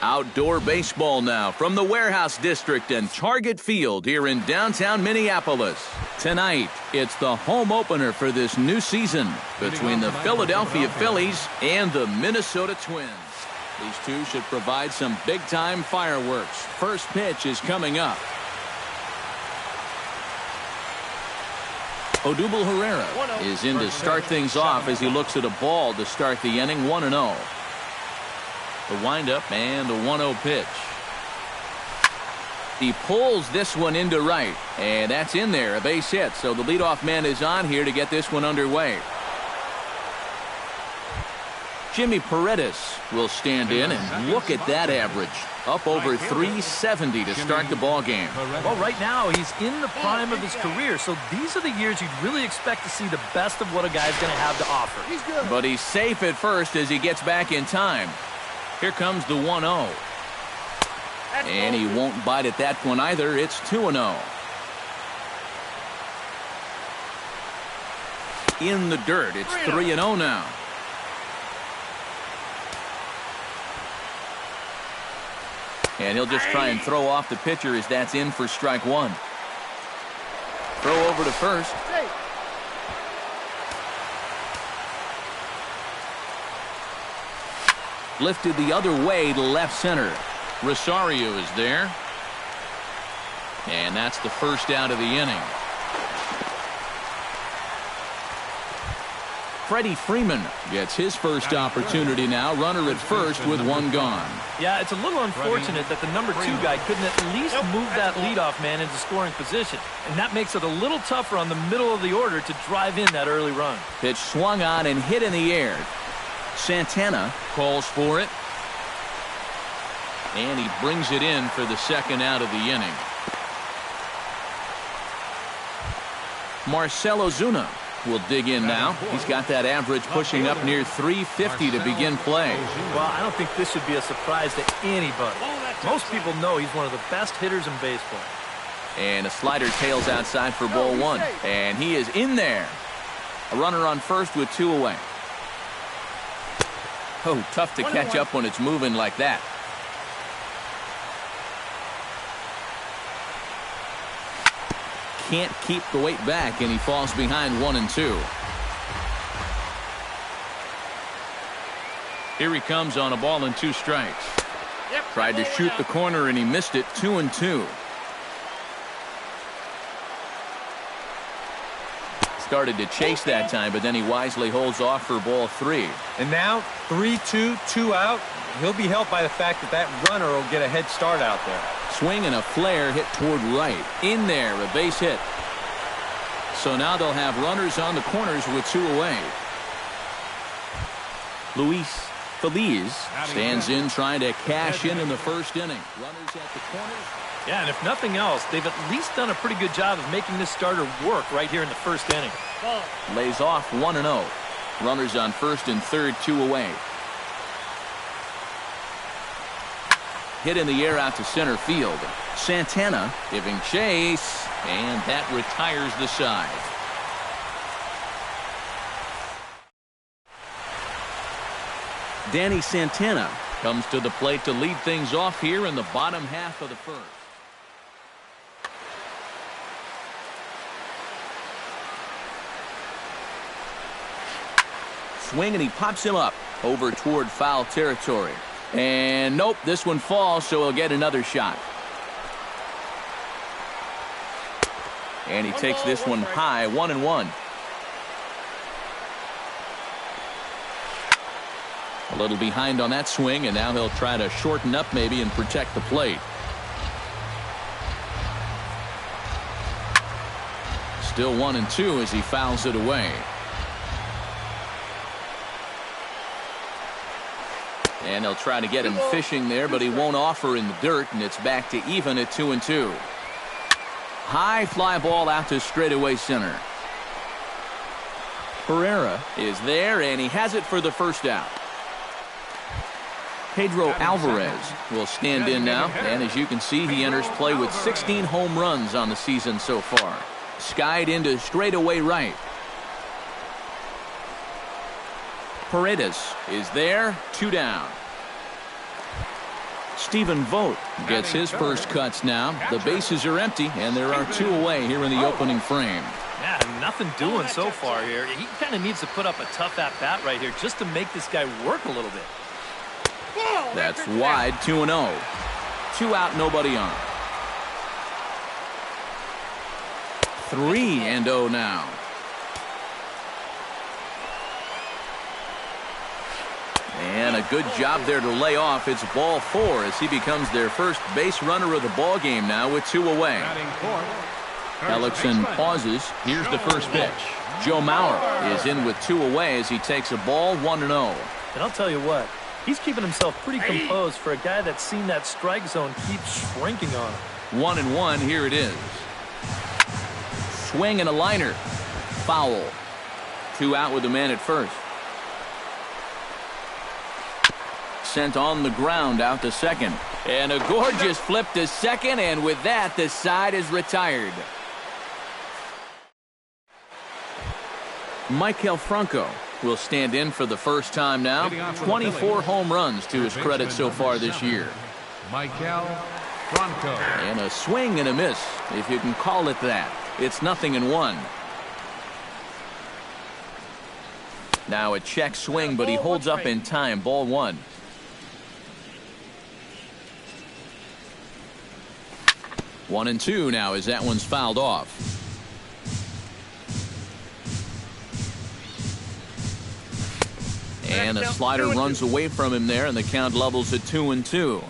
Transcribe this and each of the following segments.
Outdoor baseball now from the Warehouse District and Target Field here in downtown Minneapolis. Tonight, it's the home opener for this new season between the Philadelphia Phillies and the Minnesota Twins. These two should provide some big-time fireworks. First pitch is coming up. Odubel Herrera is in to start things off as he looks at a ball to start the inning, 1-0. The windup and the 1-0 pitch. He pulls this one into right, and that's in there, a base hit. So the leadoff man is on here to get this one underway. Jimmy Paredes will stand in, and look at that average. Up over 370 to start the ball game. Well, right now he's in the prime of his career, so these are the years you'd really expect to see the best of what a guy's going to have to offer. But he's safe at first as he gets back in time. Here comes the 1-0. And he won't bite at that one either. It's 2-0. In the dirt, it's 3-0 now. And he'll just try and throw off the pitcher as that's in for strike one. Throw over to first. Lifted the other way to left center. Rosario is there. And that's the first out of the inning. Freddie Freeman gets his first opportunity now. Runner at first with one gone. Yeah, it's a little unfortunate that the number 2 guy couldn't at least move that leadoff man into scoring position. And that makes it a little tougher on the middle of the order to drive in that early run. Pitch swung on and hit in the air. Santana calls for it. And he brings it in for the second out of the inning. Marcell Ozuna will dig in now. He's got that average pushing up near 350 to begin play. Well, I don't think this should be a surprise to anybody. Most people know he's one of the best hitters in baseball. And a slider tails outside for ball one. And he is in there. A runner on first with 2 away. Oh, tough to catch up when it's moving like that. Can't keep the weight back, and he falls behind 1-2. Here he comes on a ball and 2 strikes. Tried to shoot the corner, and he missed it. 2-2. Started to chase that time, but then he wisely holds off for ball 3. And now 3-2, 2 out. He'll be helped by the fact that that runner will get a head start out there. Swing and a flare hit toward right. In there, a base hit. So now they'll have runners on the corners with 2 away. Luis Feliz stands in trying to cash in the first inning. Runners at the corners. Yeah, and if nothing else, they've at least done a pretty good job of making this starter work right here in the first inning. Lays off 1-0. Runners on first and third, 2 away. Hit in the air out to center field. Santana giving chase, and that retires the side. Danny Santana comes to the plate to lead things off here in the bottom half of the first. Swing, and he pops him up over toward foul territory. And nope, this one falls, so he'll get another shot. And he takes this one high, 1-1. A little behind on that swing, and now he'll try to shorten up maybe and protect the plate. Still 1-2 as he fouls it away. And he'll try to get him fishing there, but he won't offer in the dirt, and it's back to even at 2-2. High fly ball out to straightaway center. Herrera is there, and he has it for the first out. Pedro Alvarez will stand in now, and as you can see, he enters play with 16 home runs on the season so far. Skied into straightaway right. Paredes is there, 2 down. Stephen Vogt gets his first cuts now. The bases are empty, and there are 2 away here in the opening frame. Yeah, nothing doing so far here. He kind of needs to put up a tough at-bat right here just to make this guy work a little bit. That's wide, 2-0. 2 out, nobody on. 3-0 now. And a good job there to lay off. It's ball 4 as he becomes their first base runner of the ball game now with 2 away. Ellickson pauses. Here's the first pitch. Joe Mauer is in with 2 away as he takes a ball 1-0. And I'll tell you what, he's keeping himself pretty composed for a guy that's seen that strike zone keep shrinking on him. 1-1, here it is. Swing and a liner. Foul. 2 out with the man at first. Sent on the ground out to second. And a gorgeous flip to second, and with that, the side is retired. Maikel Franco will stand in for the first time now. 24 home runs to his credit so far this year. Maikel Franco. And a swing and a miss, if you can call it that. It's 0-1. Now a check swing, but he holds up in time. Ball 1. One and 2 now as that one's fouled off. And a slider runs away from him there, and the count levels at 2-2.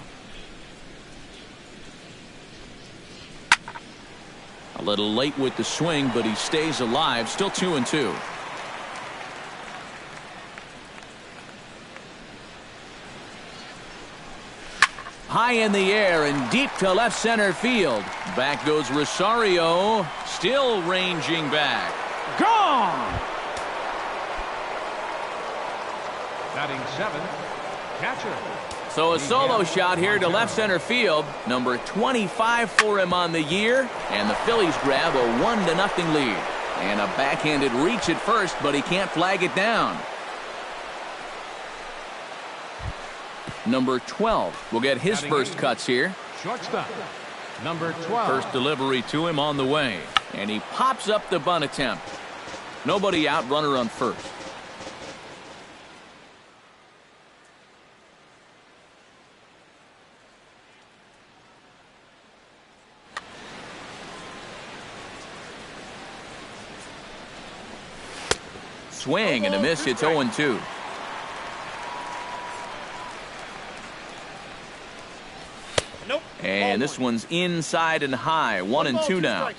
A little late with the swing, but he stays alive. Still 2-2. High in the air and deep to left center field. Back goes Rosario, still ranging back. Gone! Batting 7, catcher. So a solo shot here to left center field. Number 25 for him on the year. And the Phillies grab a 1-0 lead. And a backhanded reach at first, but he can't flag it down. Number 12 will get his first cuts here. Shortstop, number 12. First delivery to him on the way. And he pops up the bunt attempt. Nobody out, runner on first. Swing and a miss. It's 0-2. Nope. And this one's inside and high. 1-2 now.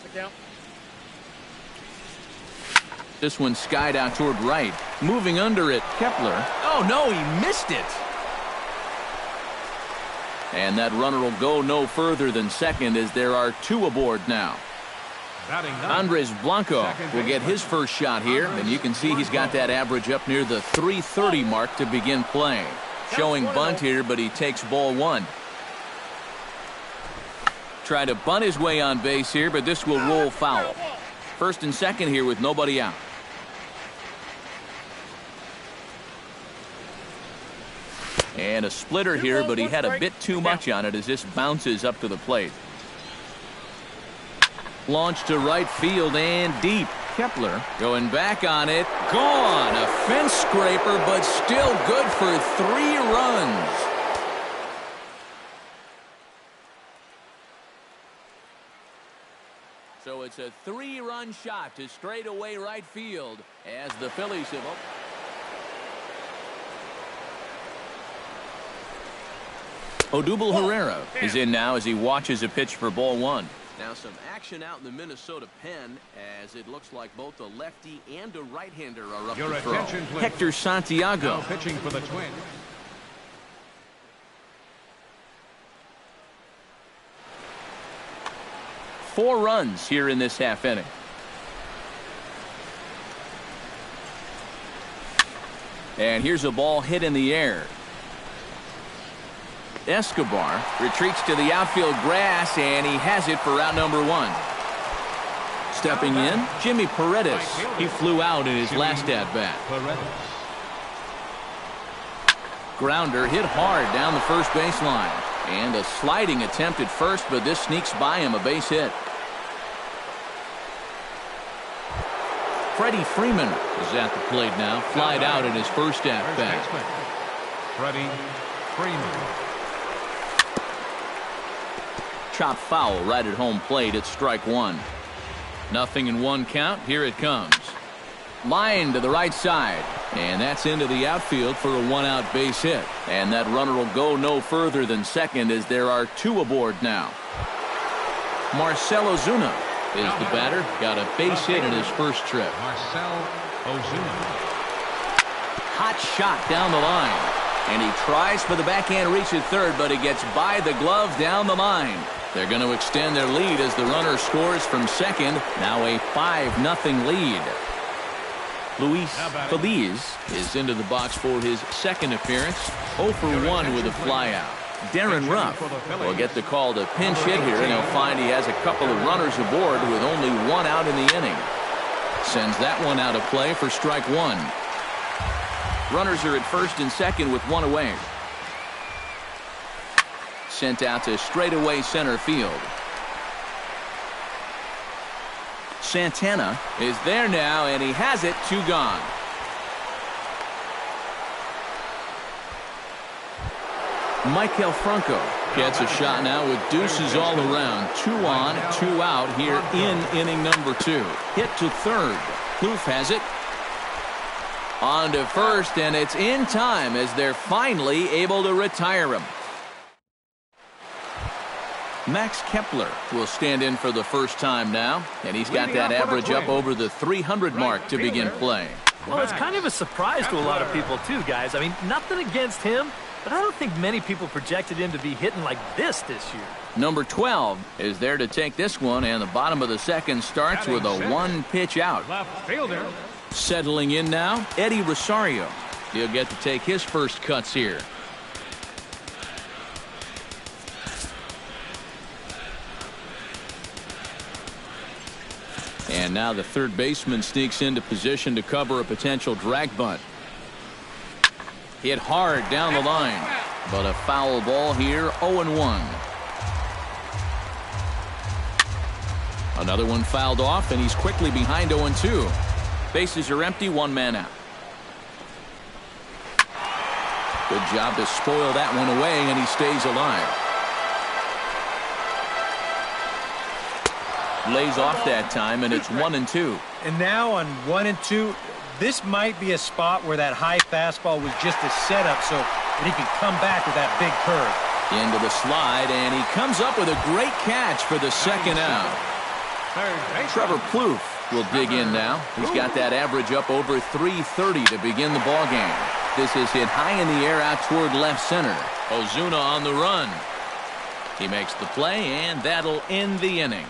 This one skied out toward right. Moving under it, Kepler. Oh, no, he missed it. And that runner will go no further than second as there are 2 aboard now. Andres Blanco will get his first shot here, and you can see he's got that average up near the 330 mark to begin play. Showing bunt here, but he takes ball 1. Try to bunt his way on base here, but this will roll foul. First and second here with nobody out. And a splitter here, but he had a bit too much on it as this bounces up to the plate. Launch to right field and deep. Kepler going back on it. Gone. A fence scraper, but still good for 3 runs. So it's a 3-run shot to straightaway right field as the Phillies have opened. Odubel Herrera is in now as he watches a pitch for ball 1. Now some action out in the Minnesota pen as it looks like both a lefty and a right-hander are up to throw. Hector Santiago now pitching for the Twins. Four runs here in this half inning. And here's a ball hit in the air. Escobar retreats to the outfield grass, and he has it for out number 1. Stepping in, Jimmy Paredes. He flew out in his last at-bat. Grounder hit hard down the first baseline. And a sliding attempt at first, but this sneaks by him, a base hit. Freddie Freeman is at the plate now. Flied out at his first at-bat. Freddie Freeman. Chop foul right at home plate. It's strike one. 0-1 count. Here it comes. Line to the right side. And that's into the outfield for a one-out base hit. And that runner will go no further than second as there are two aboard now. Marcell Ozuna is the batter. Got a base hit in his first trip. Marcell Ozuna. Hot shot down the line. And he tries for the backhand reach at third, but he gets by the glove down the line. They're going to extend their lead as the runner scores from second. Now a 5-0 lead. Luis Feliz is into the box for his second appearance. 0 for 1 with a flyout. Darren Ruff will get the call to pinch hit here, and he'll find he has a couple of runners aboard with only one out in the inning. Sends that one out of play for strike one. Runners are at first and second with one away. Sent out to straightaway center field. Santana is there now, and he has it. 2 gone. Maikel Franco gets a shot now with deuces all around. 2 on, 2 out here in inning number 2. Hit to third. Kloof has it. On to first, and it's in time as they're finally able to retire him. Max Kepler will stand in for the first time now, and he's got that average up over the 300 mark to begin play. Well, it's kind of a surprise to a lot of people, too, guys. I mean, nothing against him, but I don't think many people projected him to be hitting like this year. Number 12 is there to take this one, and the bottom of the second starts with a 1-pitch out. Left fielder. Settling in now, Eddie Rosario. He'll get to take his first cuts here. And now the third baseman sneaks into position to cover a potential drag bunt. Hit hard down the line, but a foul ball here. 0-1. Another one fouled off, and he's quickly behind 0-2. Bases are empty, 1 man out. Good job to spoil that one away, and he stays alive. Lays off that time, and it's 1-2. And now on 1-2, this might be a spot where that high fastball was just a setup so that he can come back with that big curve. Into the slide, and he comes up with a great catch for the second out. Trevor Plouffe will dig in now. He's got that average up over 330 to begin the ballgame. This is hit high in the air out toward left center. Ozuna on the run. He makes the play, and that'll end the inning.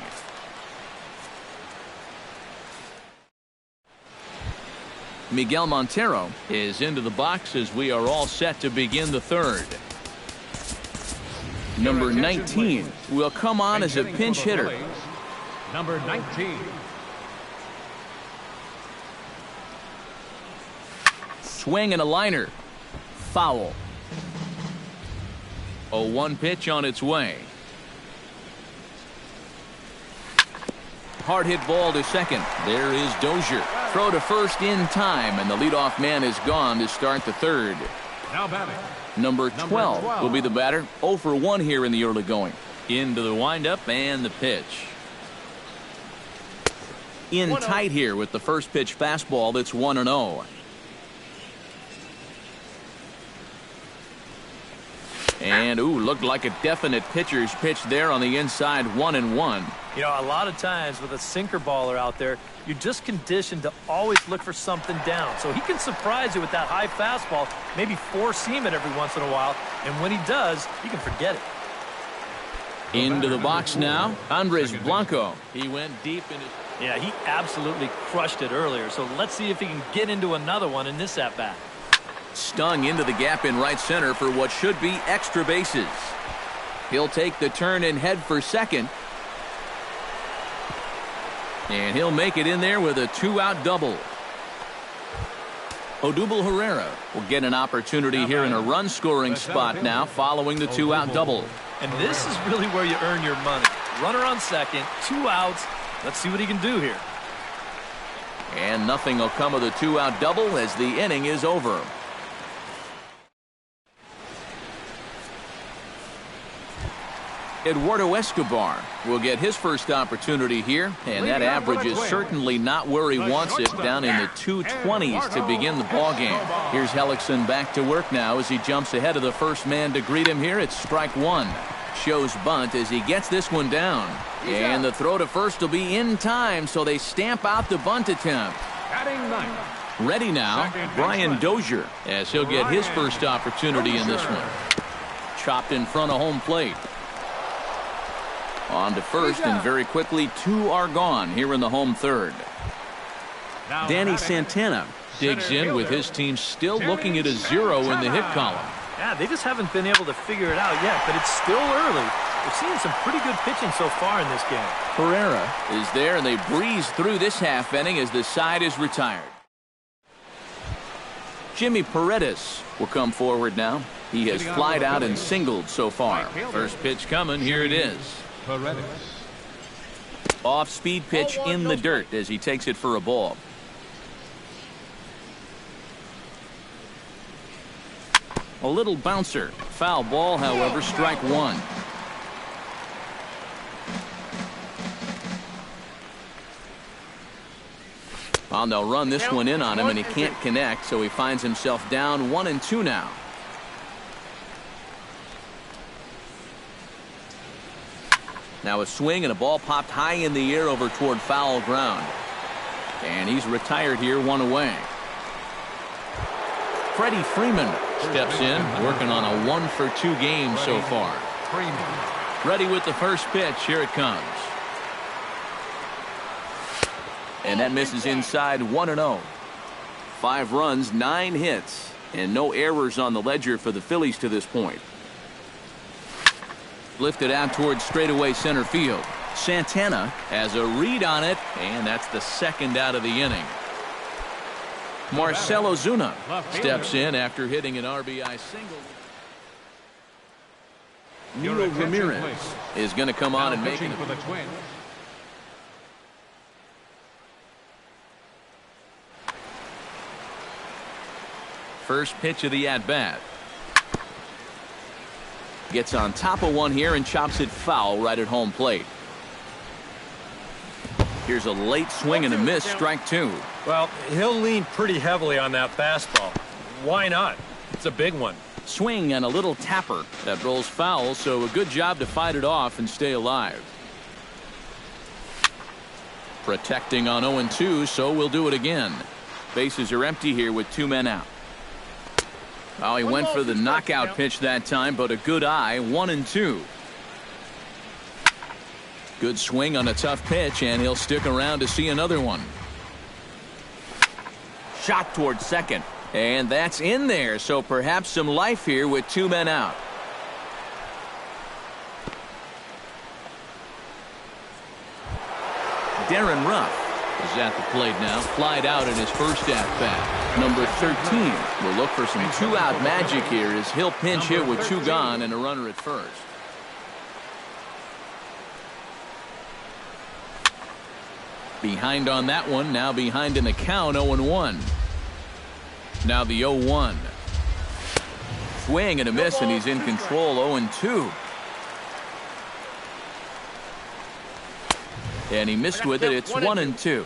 Miguel Montero is into the box as we are all set to begin the third. Number 19 will come on as a pinch hitter. Number 19. Swing and a liner. Foul. A 1 pitch on its way. Hard hit ball to second. There is Dozier. Throw to first in time, and the leadoff man is gone to start the third. Now batting. Number 12 will be the batter. 0 for 1 here in the early going. Into the windup and the pitch. In tight here with the first pitch fastball. That's 1-0. And, looked like a definite pitcher's pitch there on the inside. 1-1. You know, a lot of times with a sinker baller out there, you're just conditioned to always look for something down. So he can surprise you with that high fastball, maybe four-seam it every once in a while, and when he does, you can forget it. Into the box now, Andres Blanco. He went deep into... Yeah, he absolutely crushed it earlier, so let's see if he can get into another one in this at-bat. Stung into the gap in right center for what should be extra bases. He'll take the turn and head for second. And he'll make it in there with a 2-out double. Odubel Herrera will get an opportunity here in a run-scoring spot now following the 2-out double. And this is really where you earn your money. Runner on second, 2 outs. Let's see what he can do here. And nothing will come of the 2-out double as the inning is over. Eduardo Escobar will get his first opportunity here, and that average is certainly not where he wants it, down in the 220s to begin the ballgame. Here's Hellickson back to work now as he jumps ahead of the first man to greet him here. It's strike one. Shows bunt as he gets this one down. And the throw to first will be in time, so they stamp out the bunt attempt. Ready now, Brian Dozier, as he'll get his first opportunity in this one. Chopped in front of home plate. On to first, and very quickly 2 are gone here in the home third. Danny Santana digs in with his team still looking at a 0 in the hit column. Yeah, they just haven't been able to figure it out yet, but it's still early. We're seeing some pretty good pitching so far in this game. Pereira is there, and they breeze through this half inning as the side is retired. Jimmy Paredes will come forward now. He has flied out and singled so far. First pitch coming, here it is. Off-speed pitch in the dirt as he takes it for a ball. A little bouncer. Foul ball, however, strike one. Well, they'll run this one in on him, and he can't connect, so he finds himself down 1-2 now. Now a swing and a ball popped high in the air over toward foul ground. And he's retired here, 1 away. Freddie Freeman steps in, working on a 1-for-2 game so far. Ready with the first pitch. Here it comes. And that misses inside, 1-0. 5 runs, 9 hits, and no errors on the ledger for the Phillies to this point. Lifted out towards straightaway center field. Santana has a read on it, and that's the second out of the inning. Marcell Ozuna steps in after hitting an RBI single. Nilo Ramirez is going to come on and make it. First pitch of the at-bat. Gets on top of one here and chops it foul right at home plate. Here's a late swing and a miss, strike 2. Well, he'll lean pretty heavily on that fastball. Why not? It's a big one. Swing and a little tapper that rolls foul, so a good job to fight it off and stay alive. Protecting on 0-2, so we'll do it again. Bases are empty here with 2 men out. Oh, he went for the knockout pitch that time, but a good eye, 1-2. Good swing on a tough pitch, and he'll stick around to see another one. Shot towards second, and that's in there, so perhaps some life here with 2 men out. Darren Ruff is at the plate now, flied out in his first at-bat. Number 13 will look for some 2-out magic here as he'll pinch hit with 2 gone and a runner at first. Behind on that one, now behind in the count, 0-1. Now the 0-1. Swing and a miss, and he's in control, 0-2. And he missed with it. It's 1-2.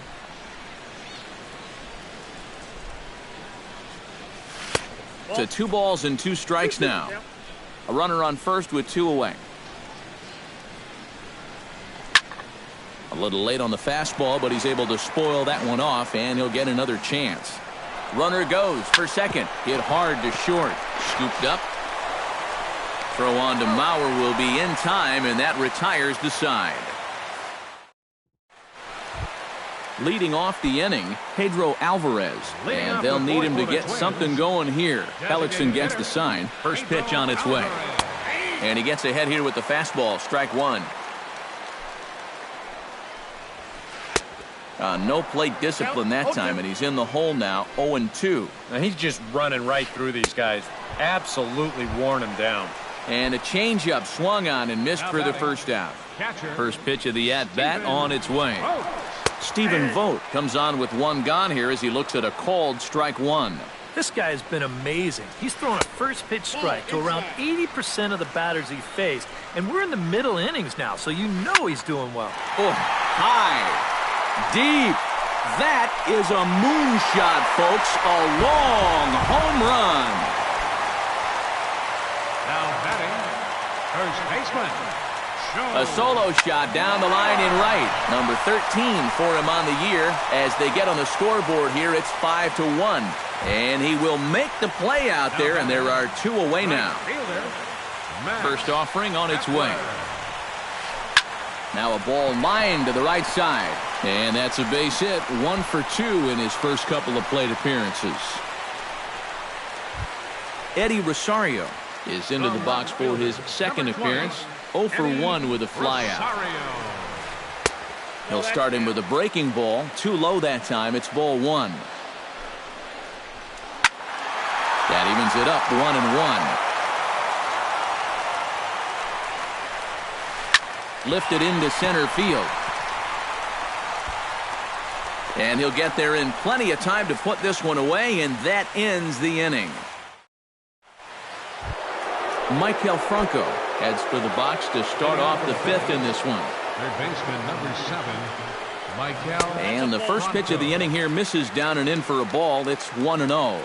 To 2 balls and 2 strikes now. A runner on first with 2 away. A little late on the fastball, but he's able to spoil that one off, and he'll get another chance. Runner goes for second. Hit hard to short. Scooped up. Throw on to Mauer will be in time, and that retires the side. Leading off the inning, Pedro Alvarez, and they'll need him to get something going here. Hellickson gets the sign. First pitch on its way. And he gets ahead here with the fastball, strike 1. No plate discipline that time, and he's in the hole now, 0-2. Now he's just running right through these guys. Absolutely worn them down. And a changeup swung on and missed for the first out. First pitch of the at-bat on its way. Stephen Vogt comes on with one gone here as he looks at a called strike one. This guy has been amazing. He's thrown a first pitch strike to around 80% of the batters he faced. And we're in the middle innings now, so you know he's doing well. Oh, high, deep. That is a moonshot, folks. A long home run. Now batting, first baseman. A solo shot down the line in right. Number 13 for him on the year. As they get on the scoreboard here, it's 5-1. And he will make the play out there, and there are two away now. First offering on its way. Now a ball lined to the right side. And that's a base hit. 1 for 2 in his first couple of plate appearances. Eddie Rosario is into the box for his second appearance. 0 for 1 with a flyout. He'll start him with a breaking ball. Too low that time. It's ball 1. That evens it up 1-1. Lifted into center field. And he'll get there in plenty of time to put this one away, and that ends the inning. Michael Franco heads for the box to start off the fifth in this one. Third baseman number 7, Michael. And the first pitch of the inning here misses down and in for a ball. It's 1-0.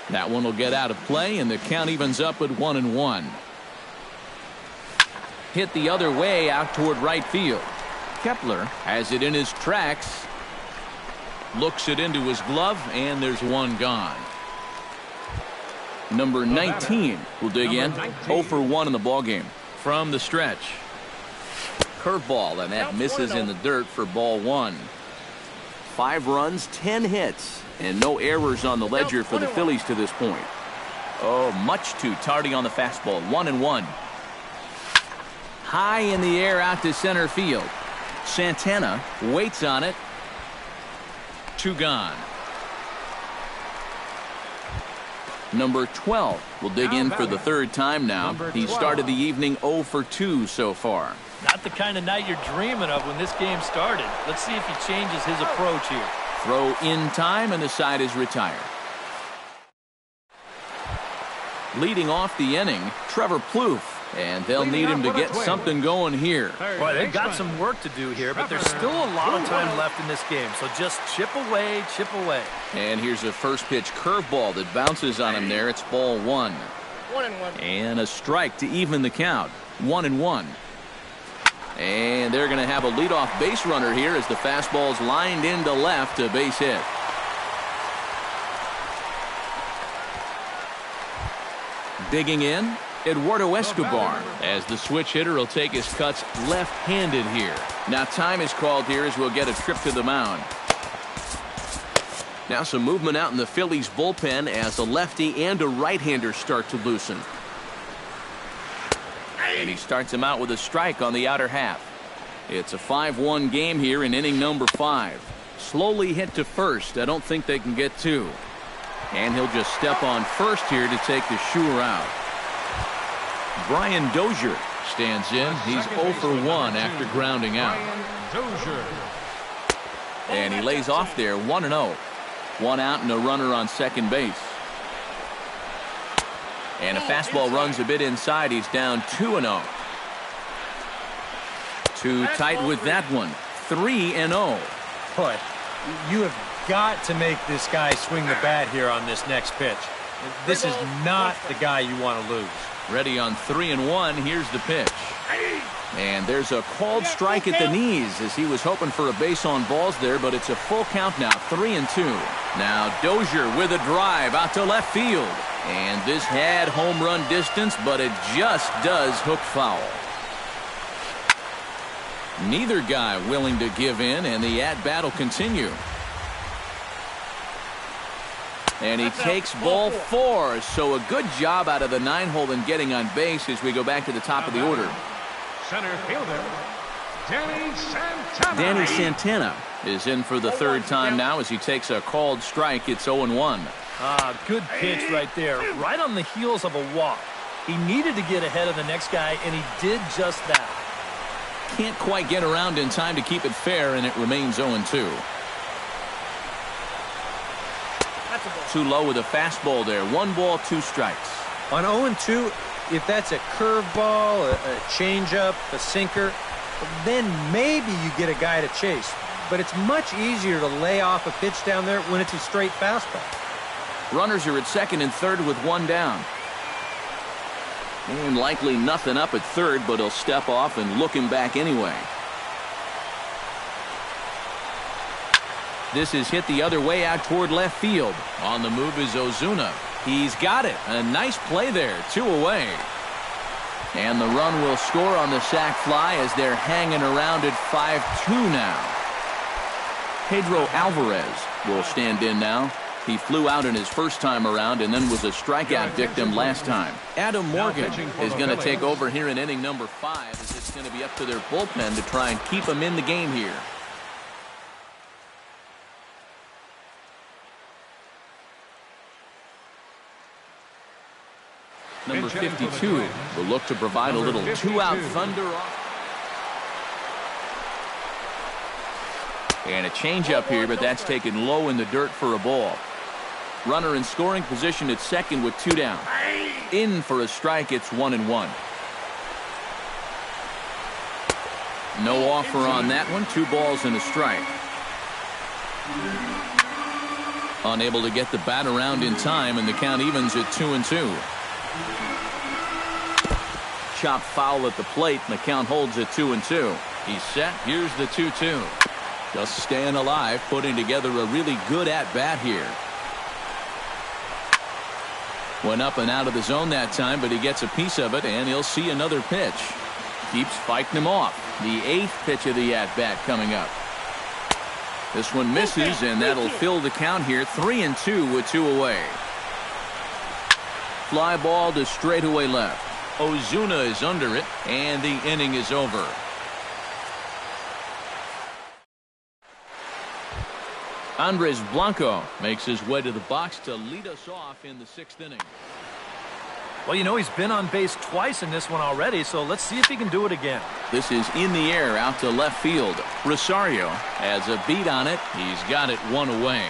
That one will get out of play, and the count evens up at 1-1. Hit the other way out toward right field. Kepler has it in his tracks. Looks it into his glove, and there's one gone. Number 19 will dig in. 0 for 1 in the ballgame. From the stretch. Curveball, and that misses in the dirt for ball 1. 5 runs, 10 hits, and no errors on the ledger for the Phillies to this point. Oh, much too tardy on the fastball. 1-1. High in the air out to center field. Santana waits on it. 2 gone. Number 12 will dig in for the third time now. He started the evening 0 for 2 so far. Not the kind of night you're dreaming of when this game started. Let's see if he changes his approach here. Throw in time, and the side is retired. Leading off the inning, Trevor Plouffe. And they'll need him to get something going here. Boy, they've got some work to do here, but there's still a lot of time left in this game. So just chip away, chip away. And here's a first pitch curveball that bounces on him there. It's ball 1. 1-1. And a strike to even the count. 1-1. And they're going to have a leadoff base runner here as the fastball's lined into left, a base hit. Digging in, Eduardo Escobar, as the switch hitter will take his cuts left-handed here. Now time is called here as we'll get a trip to the mound. Now some movement out in the Phillies bullpen as a lefty and a right-hander start to loosen. And he starts him out with a strike on the outer half. It's a 5-1 game here in inning number 5. Slowly hit to first. I don't think they can get 2. And he'll just step on first here to take the sure out. Brian Dozier stands in. He's 0 for 1 after grounding out. And he lays off there 1-0. 1 out and a runner on second base. And a fastball runs a bit inside. He's down 2-0. Too tight with that one. 3-0. Boy, you have got to make this guy swing the bat here on this next pitch. This is not the guy you want to lose. Ready on 3-1. Here's the pitch. And there's a called strike at the knees as he was hoping for a base on balls there, but it's a full count now. 3-2. Now Dozier with a drive out to left field. And this had home run distance, but it just does hook foul. Neither guy willing to give in, and the at-bat will continue. And he takes ball 4, so a good job out of the 9-hole in getting on base as we go back to the top of the order. Center fielder, Danny Santana. Danny Santana is in for the third time now as he takes a called strike. It's 0-1. Good pitch right there, right on the heels of a walk. He needed to get ahead of the next guy, and he did just that. Can't quite get around in time to keep it fair, and it remains 0-2. Too low with a fastball there. 1 ball, 2 strikes. On 0-2, if that's a curveball, a changeup, a sinker, then maybe you get a guy to chase. But it's much easier to lay off a pitch down there when it's a straight fastball. Runners are at second and third with 1 down. And likely nothing up at third, but he'll step off and look him back anyway. This is hit the other way out toward left field. On the move is Ozuna. He's got it. A nice play there. 2 away. And the run will score on the sac fly as they're hanging around at 5-2 now. Pedro Alvarez will stand in now. He flew out in his first time around and then was a strikeout victim last time. Adam Morgan is going to take over here in inning number 5 as it's going to be up to their bullpen to try and keep him in the game here. Number 52 will look to provide a little 2-out thunder off. And a changeup here, but that's taken low in the dirt for a ball. Runner in scoring position at second with 2 down. In for a strike, it's 1-1. No offer on that one. 2 balls and a strike. Unable to get the bat around in time, and the count evens at 2-2. Chop foul at the plate, and the count holds at 2-2. He's set. Here's the 2-2. Just staying alive, putting together a really good at-bat here. Went up and out of the zone that time, but he gets a piece of it, and he'll see another pitch. Keeps fighting him off. The 8th pitch of the at-bat coming up. This one misses, and that'll fill the count here. 3-2 with 2 away. Fly ball to straightaway left. Ozuna is under it, and the inning is over. Andres Blanco makes his way to the box to lead us off in the 6th inning. Well, you know, he's been on base twice in this one already, so let's see if he can do it again. This is in the air out to left field. Rosario has a beat on it. He's got it 1 away.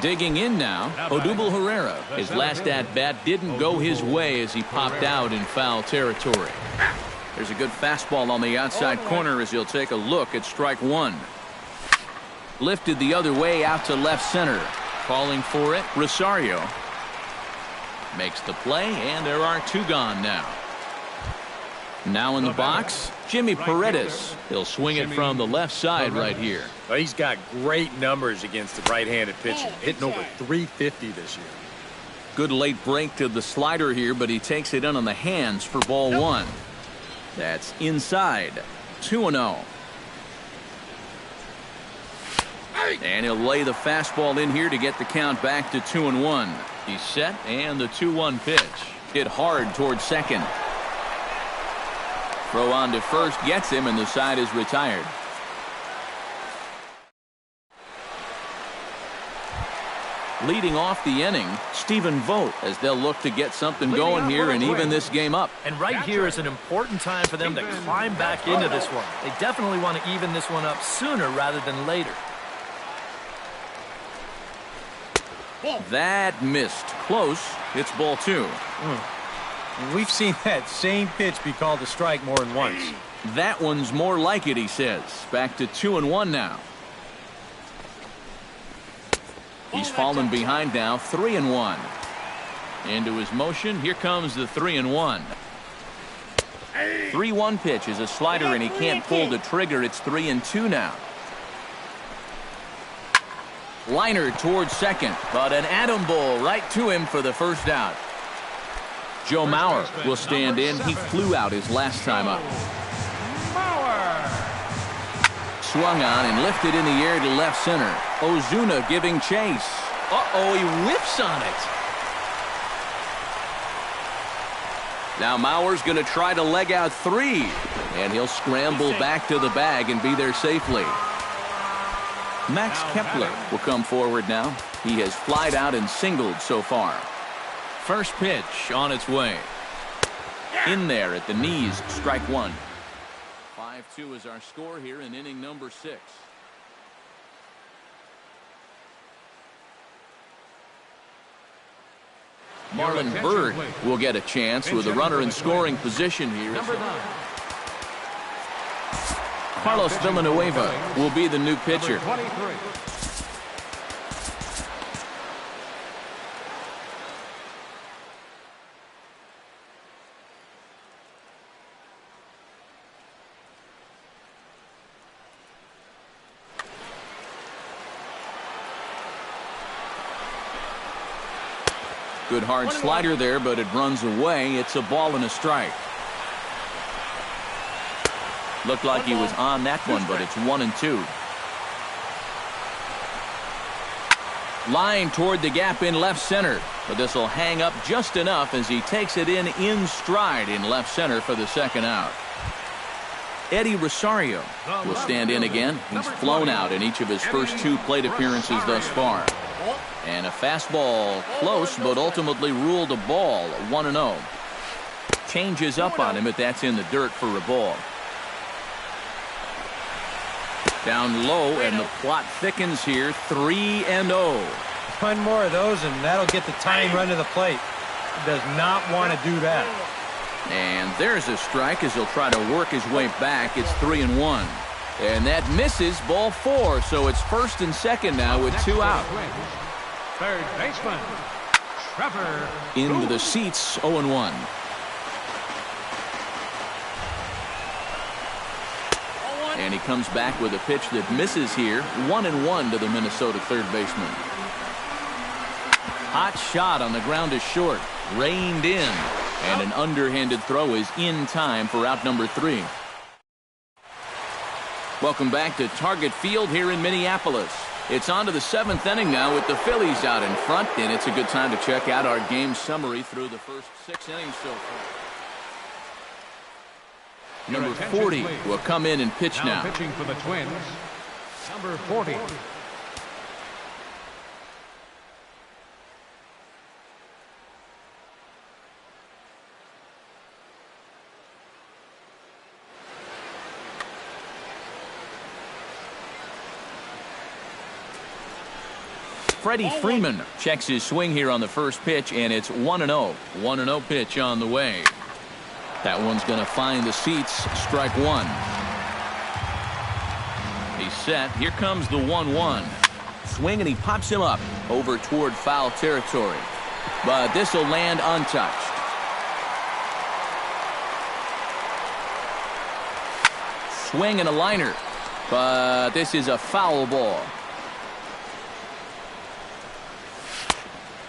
Digging in now, Odubel Herrera. His last at-bat didn't go his way as he popped out in foul territory. There's a good fastball on the outside corner as he'll take a look at strike 1. Lifted the other way out to left center. Calling for it, Rosario. Makes the play, and there are 2 gone now. Now in the box, Jimmy Paredes. He'll swing it from the left side right here. Well, he's got great numbers against the right-handed pitching, hitting over 350 this year. Good late break to the slider here, but he takes it in on the hands for ball 1. That's inside. 2-0. And he'll lay the fastball in here to get the count back to 2-1. He's set, and the 2-1 pitch. Hit hard towards second. Throw on to first gets him, and the side is retired. Leading off the inning, Stephen Vogt, as they'll look to get something going here and even this game up. And right here is an important time for them to climb back into this one. They definitely want to even this one up sooner rather than later. That missed. Close. It's ball 2. We've seen that same pitch be called a strike more than once. That one's more like it, he says. Back to 2-1 now. He's fallen behind now, 3-1. Into his motion, here comes the 3-1. 3-1 pitch is a slider, and he can't pull the trigger. It's 3-2 now. Liner towards second, but an atom ball right to him for the first out. Joe Mauer will stand in. He flew out his last time up. Swung on and lifted in the air to left center. Ozuna giving chase. Uh-oh, he whiffs on it. Now Mauer's going to try to leg out 3, and he'll scramble back to the bag and be there safely. Max Kepler will come forward now. He has flied out and singled so far. First pitch on its way. In there at the knees, strike one. 5-2 is our score here in inning number 6. Marlon Byrd will get a chance with a runner in scoring position here. Carlos Villanueva will be the new pitcher. Good hard slider there, but it runs away. It's a ball and a strike. Looked like he was on that one, but it's 1-2. Line toward the gap in left center, but this will hang up just enough as he takes it in stride in left center for the second out. Eddie Rosario will stand in again. He's flown out in each of his first 2 plate appearances thus far. And a fastball close, but ultimately ruled a ball. 1-0. Changes up on him, but that's in the dirt for a ball. Down low, and the plot thickens here. 3-0. One more of those, and that'll get the tying run to the plate. Does not want to do that. And there's a strike as he'll try to work his way back. It's 3-1. And that misses, ball 4. So it's first and second now with 2 out. Third baseman, Trevor. Into the seats, 0-1. And he comes back with a pitch that misses here. 1-1 to the Minnesota third baseman. Hot shot on the ground is short. Reined in. And an underhanded throw is in time for out number 3. Welcome back to Target Field here in Minneapolis. It's on to the 7th inning now with the Phillies out in front, and it's a good time to check out our game summary through the first 6 innings so far. Number 40 will come in and pitch now. Pitching for the Twins, number 40. Freddie Freeman checks his swing here on the first pitch, and it's 1-0. 1-0 pitch on the way. That one's going to find the seats. Strike one. He's set. Here comes the 1-1. Swing, and he pops him up over toward foul territory. But this will land untouched. Swing and a liner. But this is a foul ball.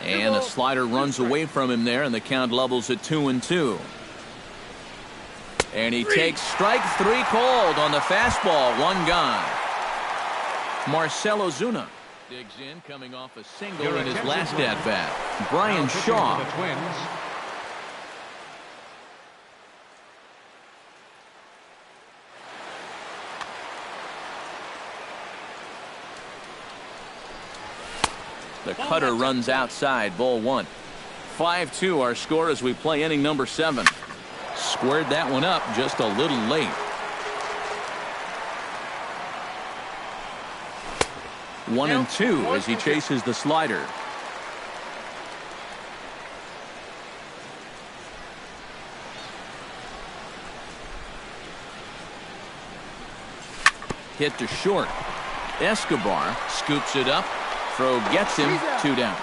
And a slider runs away from him there, and the count levels at 2-2. And he takes strike 3 called on the fastball. 1 gone. Marcell Ozuna digs in, coming off a single in his last at-bat. Brian Shaw. The cutter runs outside, ball 1. 5-2 our score as we play inning number 7. Squared that one up just a little late. 1-2 as he chases the slider. Hit to short. Escobar scoops it up. Throw gets him. 2 down.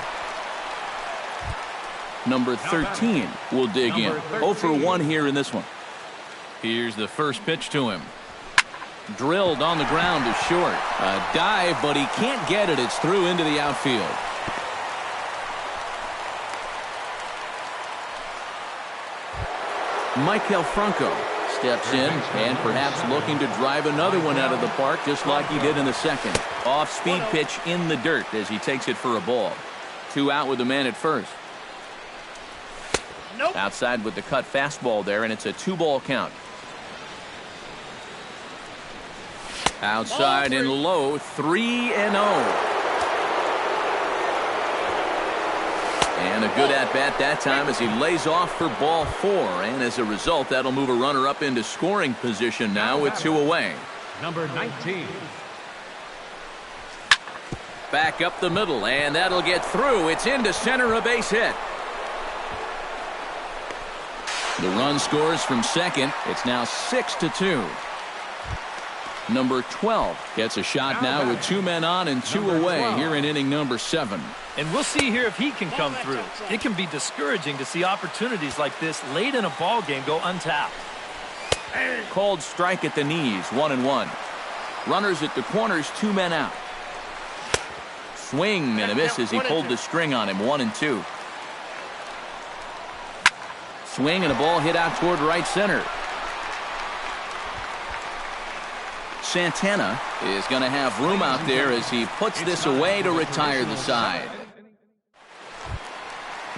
Number 13 will dig in. 0 for 1 here in this one. Here's the first pitch to him. Drilled on the ground to short. A dive, but he can't get it. It's through into the outfield. Maikel Franco steps in and perhaps looking to drive another one out of the park just like he did in the second. Off-speed pitch in the dirt as he takes it for a ball. 2 out with the man at first. Outside with the cut fastball there, and it's a 2-ball count. Outside and low, 3-0. And a good at-bat that time as he lays off for ball 4. And as a result, that'll move a runner up into scoring position now with 2 away. Number 19. Back up the middle, and that'll get through. It's into center, a base hit. The run scores from second. It's now 6-2. Number 12 gets a shot now with 2 men on and 2 away here in inning number 7. And we'll see here if he can come through. It can be discouraging to see opportunities like this late in a ball game go untapped. Called strike at the knees, 1-1. Runners at the corners, 2 men out. Swing and a miss as he pulled the string on him, 1-2. Swing and a ball hit out toward right center. Santana is going to have room out there as he puts this away to retire the side.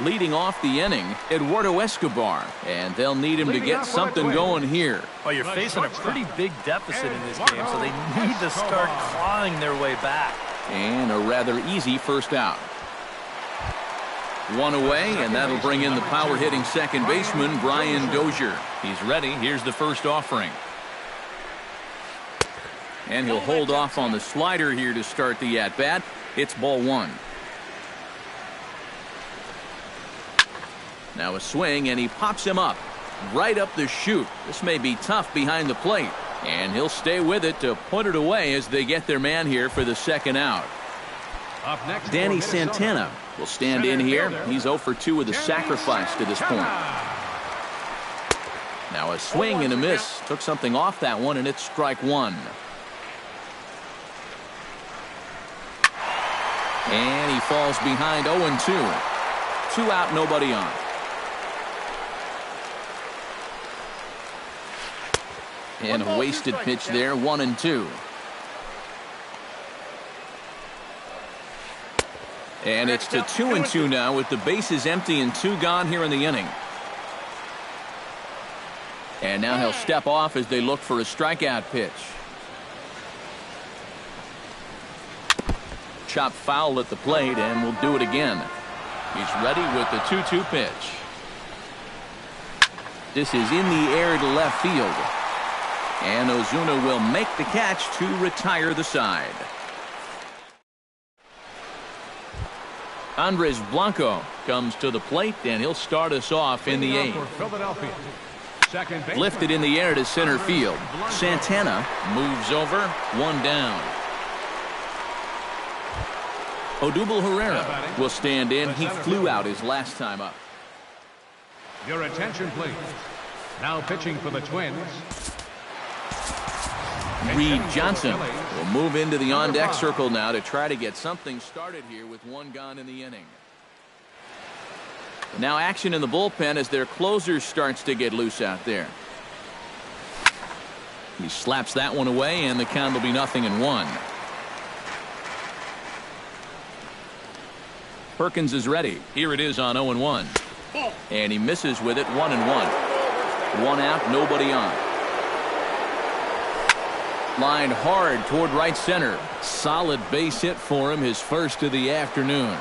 Leading off the inning, Eduardo Escobar, and they'll need him to get something going here. Well, you're facing a pretty big deficit in this game, so they need to start clawing their way back. And a rather easy first out. 1 away, and that'll bring in the power-hitting second baseman, Brian Dozier. He's ready. Here's the first offering. And he'll hold off on the slider here to start the at-bat. It's ball 1. Now a swing, and he pops him up. Right up the chute. This may be tough behind the plate. And he'll stay with it to put it away as they get their man here for the second out. Up next, Danny Santana will stand in here. He's 0 for 2 with a sacrifice to this point. Now a swing and a miss. Took something off that one, and it's strike 1. And he falls behind 0-2. 2 out, nobody on. And a wasted pitch there, 1-2. And it's to 2-2 now with the bases empty and 2 gone here in the inning. And now he'll step off as they look for a strikeout pitch. Chop foul at the plate, and we'll do it again. He's ready with the 2-2 pitch. This is in the air to left field. And Ozuna will make the catch to retire the side. Andres Blanco comes to the plate, and he'll start us off in the 8th. Lifted in the air to center field. Santana moves over, 1 down. Odubel Herrera will stand in. He flew out his last time up. Your attention, please. Now pitching for the Twins. Reed Johnson will move into the on-deck circle now to try to get something started here with 1 gone in the inning. Now action in the bullpen as their closer starts to get loose out there. He slaps that one away, and the count will be 0-1. Perkins is ready. Here it is on 0-1. And he misses with it, 1-1. 1 out, nobody on. Lined hard toward right center. Solid base hit for him, his first of the afternoon.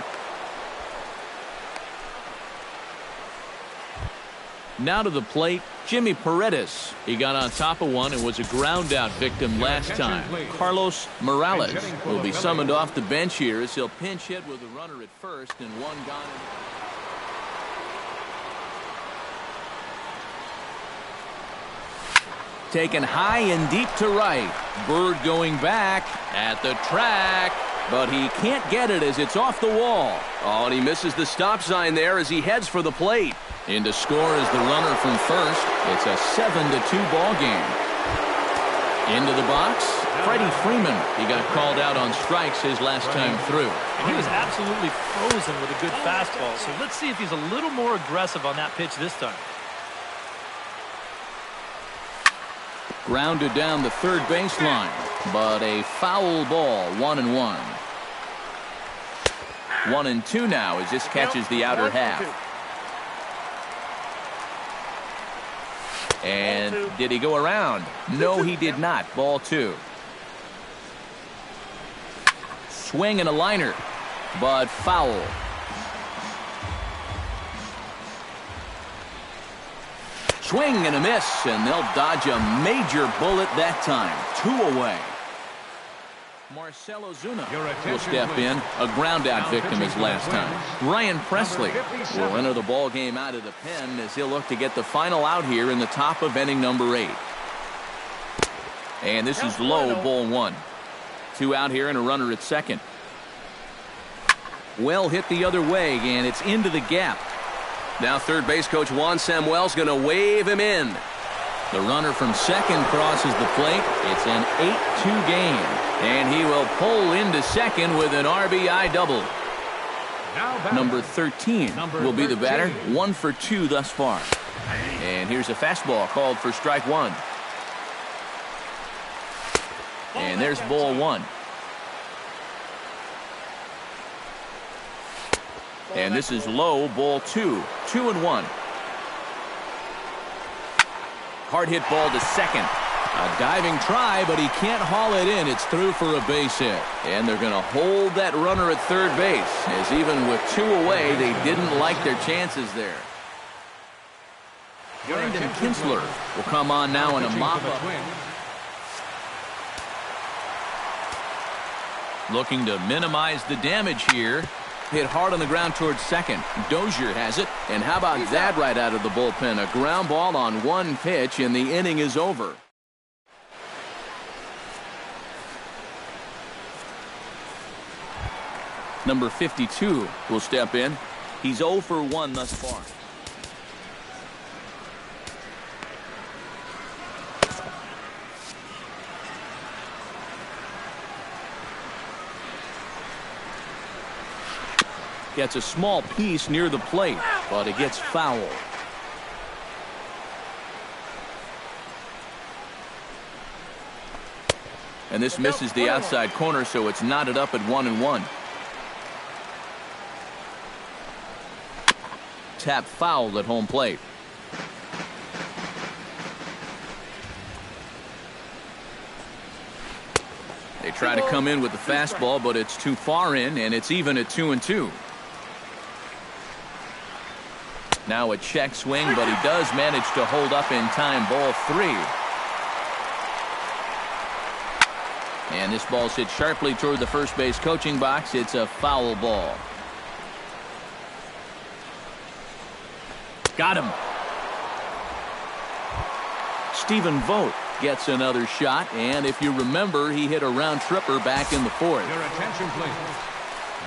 Now to the plate, Jimmy Paredes. He got on top of one and was a ground out victim last time. Carlos Morales will be summoned off the bench here as he'll pinch hit with a runner at first and 1 gone. Taken high and deep to right. Bird going back at the track, but he can't get it as it's off the wall. Oh, and he misses the stop sign there as he heads for the plate. In to score is the runner from first. It's a 7-2 ball game. Into the box, Freddie Freeman. He got called out on strikes his last time through. And he was absolutely frozen with a good fastball, so let's see if he's a little more aggressive on that pitch this time. Grounded down the third baseline, but a foul ball, 1-1. 1-2 now as this catches the outer half. And did he go around? No, he did not. Ball 2. swing and a liner, but foul. Swing and a miss, and they'll dodge a major bullet that time. 2 away. Marcelo Zuna will step in. A ground-out victim his last time. Ryan Presley will enter the ball game out of the pen as he'll look to get the final out here in the top of inning number 8. And this is low, ball 1. 2 out here and a runner at second. Well hit the other way, and it's into the gap. Now third base coach Juan Samuel's going to wave him in. The runner from second crosses the plate. It's an 8-2 game. And he will pull into second with an RBI double. Number 13 will be the batter. 1 for 2 thus far. And here's a fastball called for strike 1. And there's ball 1. And this is low, ball 2. 2-1. Hard hit ball to second. A diving try, but he can't haul it in. It's through for a base hit. And they're going to hold that runner at third base, as even with 2 away, they didn't like their chances there. Brandon Kinsler will come on now in a mop-up. Looking to minimize the damage here. Hit hard on the ground towards second. Dozier has it. And how about that right out of the bullpen? A ground ball on 1 pitch, and the inning is over. Number 52 will step in. He's 0 for 1 thus far. Gets a small piece near the plate, but it gets foul. And this misses the outside corner, so it's knotted up at 1-1. Tap foul at home plate. They try to come in with the fastball, but it's too far in, and it's even at 2-2. Now a check swing, but he does manage to hold up in time. Ball 3. And this ball's hit sharply toward the first base coaching box. It's a foul ball. Got him. Stephen Vogt gets another shot, and if you remember, he hit a round tripper back in the 4th. Your attention, please.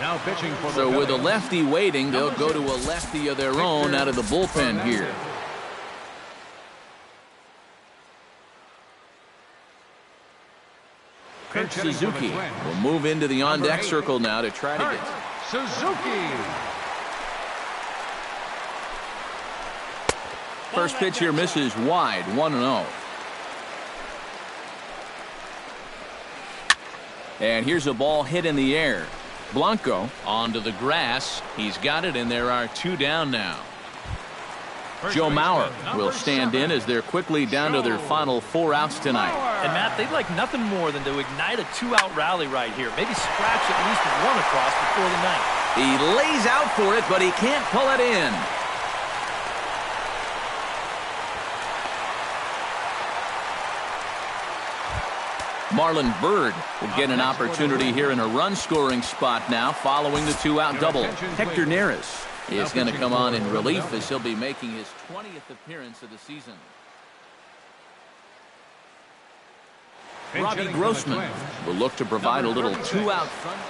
Now pitching for the so with a lefty waiting, they'll go to a lefty of their own out of the bullpen here. Kurt Suzuki will move into the on-deck circle now to try to get Suzuki. First pitch here misses wide, 1-0. And here's a ball hit in the air. Blanco onto the grass. He's got it, and there are 2 down now. Joe Mauer will stand in as they're quickly down to their final 4 outs tonight. And Matt, they'd like nothing more than to ignite a 2-out rally right here. Maybe scratch at least 1 across before the ninth. He lays out for it, but he can't pull it in. Marlon Byrd will get an opportunity here in a run-scoring spot now following the 2-out double. Hector Neris is going to come on in relief as he'll be making his 20th appearance of the season. Robbie Grossman will look to provide a little 2-out front.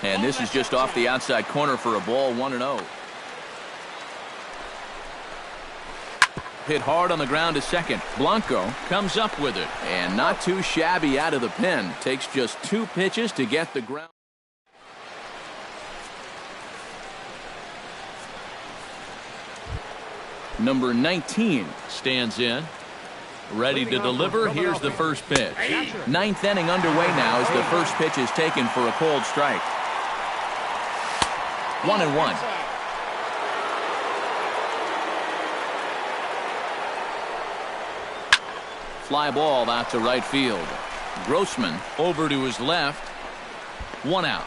And this is just off the outside corner for a ball, 1-0. Hit hard on the ground to second. Blanco comes up with it, and not too shabby out of the pen. Takes just 2 pitches to get the ground. Number 19 stands in, ready to deliver. Here's the first pitch. 9th inning underway now as the first pitch is taken for a cold strike. 1-1. fly ball out to right field. Grossman over to his left. 1 out.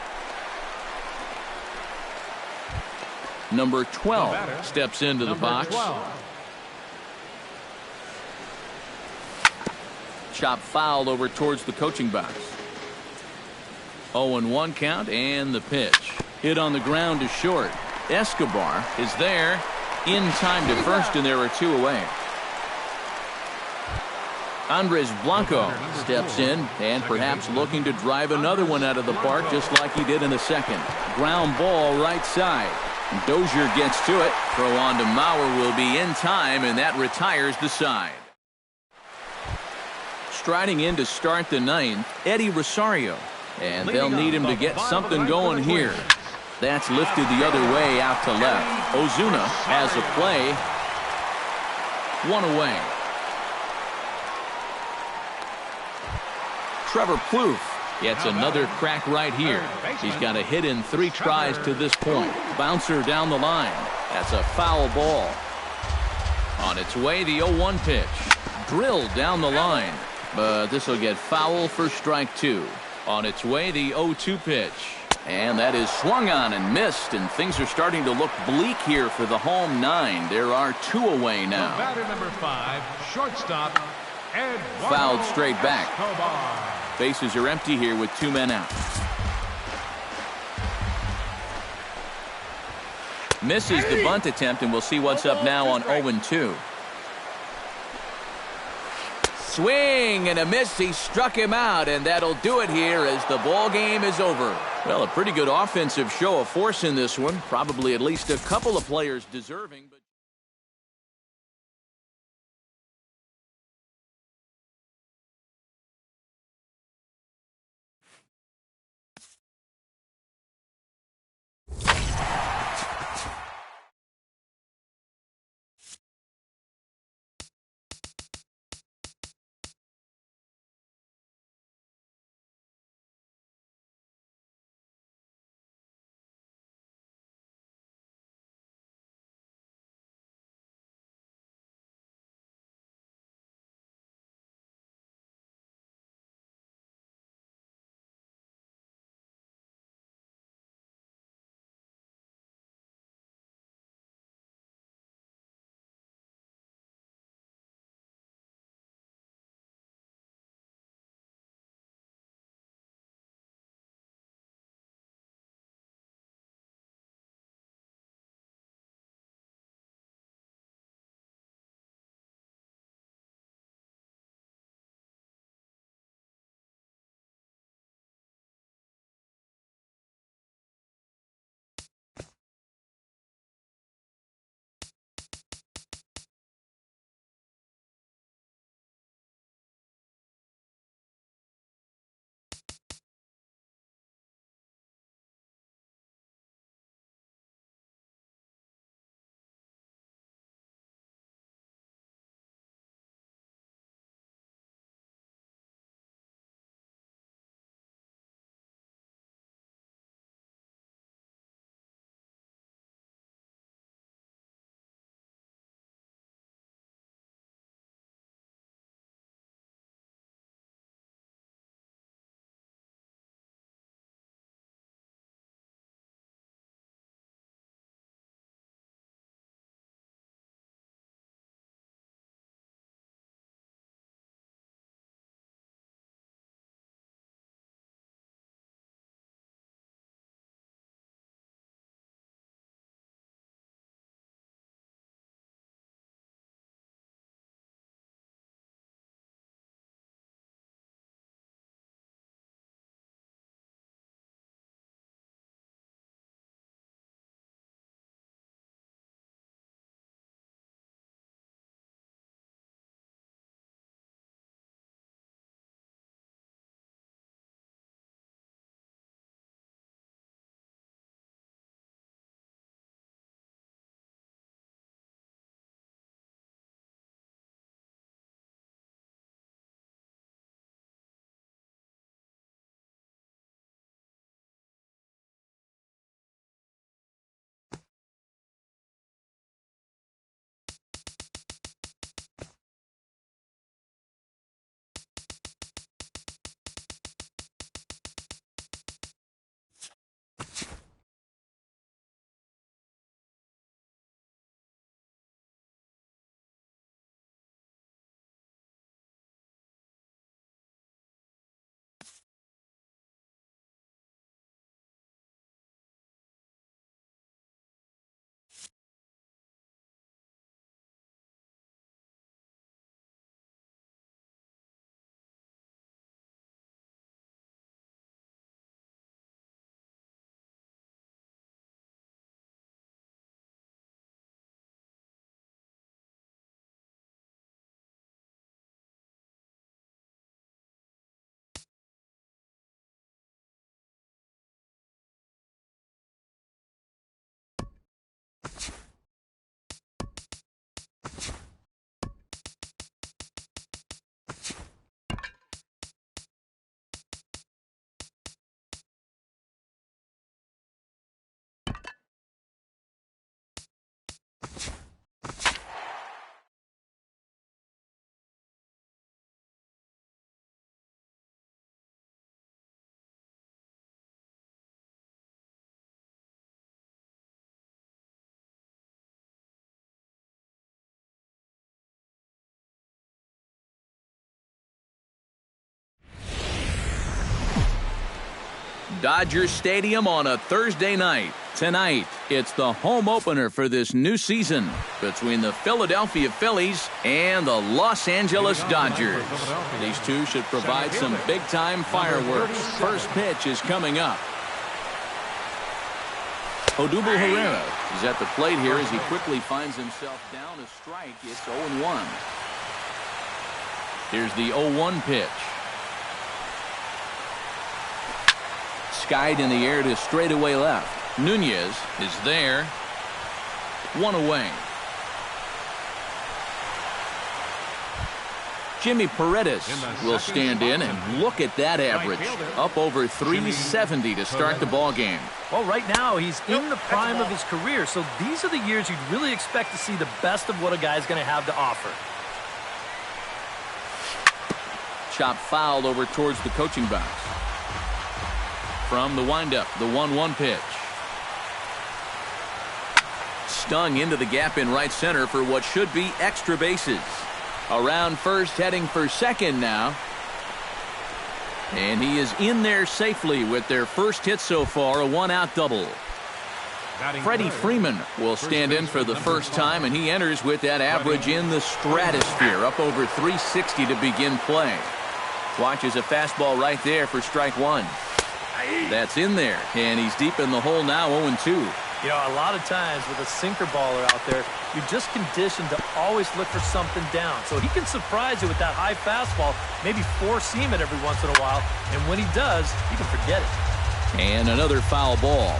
Number 12 steps into the box. 12. Chop foul over towards the coaching box. 0-1 count, and the pitch. Hit on the ground is short. Escobar is there in time to first, and there are 2 away. Andres Blanco steps in and perhaps looking to drive another one out of the park just like he did in the second. Ground ball right side. Dozier gets to it. Throw on to Mauer will be in time, and that retires the side. Striding in to start the 9th, Eddie Rosario. And they'll need him to get something going here. That's lifted the other way out to left. Ozuna has a play. 1 away. Trevor Plouffe gets another crack right here. He's got a hit in 3 tries to this point. Bouncer down the line. That's a foul ball. On its way, the 0-1 pitch. Drilled down the line. But this will get foul for strike 2. On its way, the 0-2 pitch. And that is swung on and missed, and things are starting to look bleak here for the home 9. There are 2 away now. Batter number 5, shortstop, Ed. Fouled straight back. Escobar. Bases are empty here with 2 men out. Misses the bunt attempt, and we'll see what's up now on 0-2. Swing and a miss. He struck him out, and that'll do it here as the ball game is over. Well, a pretty good offensive show of force in this one. Probably at least a couple of players deserving. Dodger Stadium on a Thursday night. Tonight, it's the home opener for this new season between the Philadelphia Phillies and the Los Angeles Dodgers. These two should provide some big-time fireworks. First pitch is coming up. Odubel Herrera is at the plate here as he quickly finds himself down a strike. It's 0-1. Here's the 0-1 pitch. Skied in the air to straightaway left. Nunez is there. One away. Jimmy Paredes will stand in, and look at that average. Up over 370 to start the ball game. Well, right now he's in the prime of his career, so these are the years you'd really expect to see the best of what a guy's going to have to offer. Chop fouled over towards the coaching box. From the windup, the 1-1 pitch. Stung into the gap in right center for what should be extra bases. Around first, heading for second now. And he is in there safely with their first hit so far, a one-out double. Freddie Freeman will stand in for the first time, and he enters with that average in the stratosphere, up over 360 to begin play. Watches a fastball right there for strike one. That's in there, and he's deep in the hole now, 0-2. You know, a lot of times with a sinker baller out there, you're just conditioned to always look for something down. So he can surprise you with that high fastball, maybe four-seam it every once in a while, and when he does, you can forget it. And another foul ball.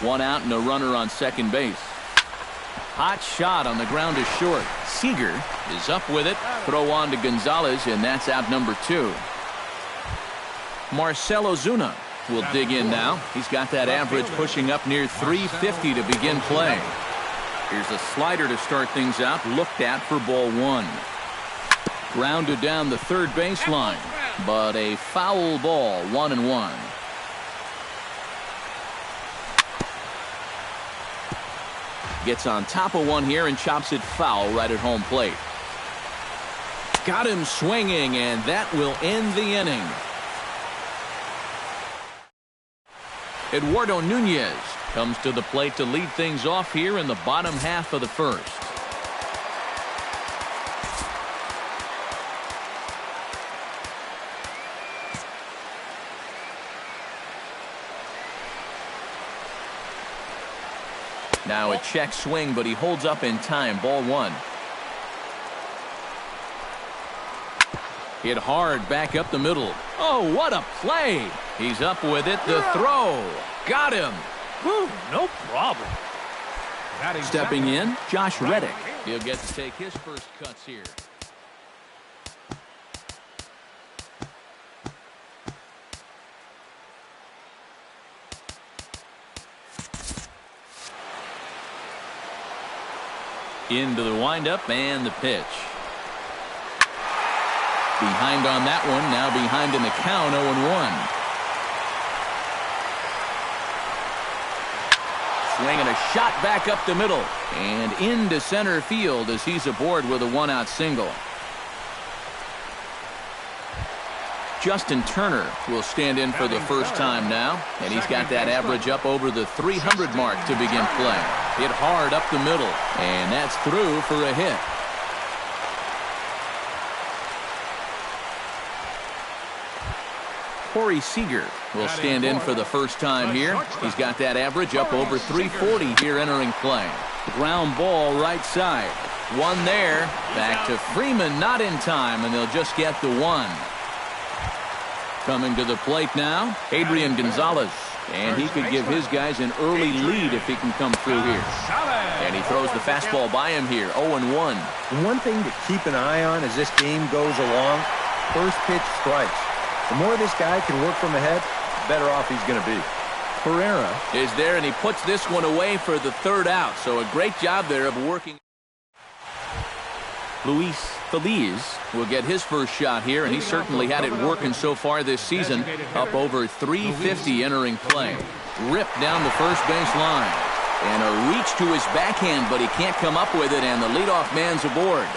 One out and a runner on second base. Hot shot on the ground is short. Seager is up with it. Throw on to Gonzalez, and that's out number 2. Marcell Ozuna will dig in now. He's got that average pushing up near 350 to begin play. Here's a slider to start things out, looked at for ball one. Grounded down the third baseline, but a foul ball, 1-1. Gets on top of one here and chops it foul right at home plate. Got him swinging, and that will end the inning. Eduardo Nunez comes to the plate to lead things off here in the bottom half of the first. Now a check swing, but he holds up in time. Ball one. Hit hard back up the middle. Oh, what a play. He's up with it. The throw. Got him. Whew, no problem. Stepping in, Josh Reddick. He'll get to take his first cuts here. Into the windup and the pitch. Behind on that one, now behind in the count, 0-1. Swinging a shot back up the middle and into center field as he's aboard with a one-out single. Justin Turner will stand in for the first time now, and he's got that average up over the 300 mark to begin play. Hit hard up the middle, and that's through for a hit. Corey Seager will stand in for the first time here. He's got that average up over 340 here entering play. Ground ball right side. One there. Back to Freeman, not in time, and they'll just get the one. Coming to the plate now, Adrian Gonzalez. And he could give his guys an early lead if he can come through here. And he throws the fastball by him here, 0-1. One thing to keep an eye on as this game goes along, first pitch strikes. The more this guy can work from ahead, the better off he's going to be. Pereira is there, and he puts this one away for the third out. So a great job there of working. Luis Feliz will get his first shot here, and he certainly had it working so far this season. Up over 350 entering play. Ripped down the first base line. And a reach to his backhand, but he can't come up with it, and the leadoff man's aboard.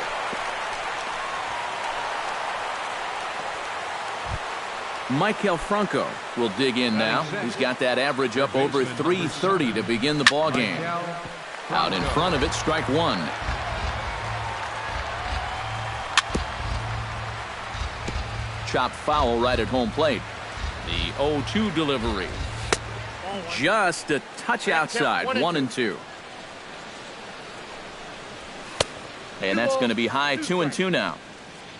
Michael Franco will dig in now. He's got that average up over 330 to begin the ballgame. Out in front of it, strike one. Chopped foul right at home plate. The 0-2 delivery. Just a touch outside, 1-2. And that's going to be high, 2-2 now.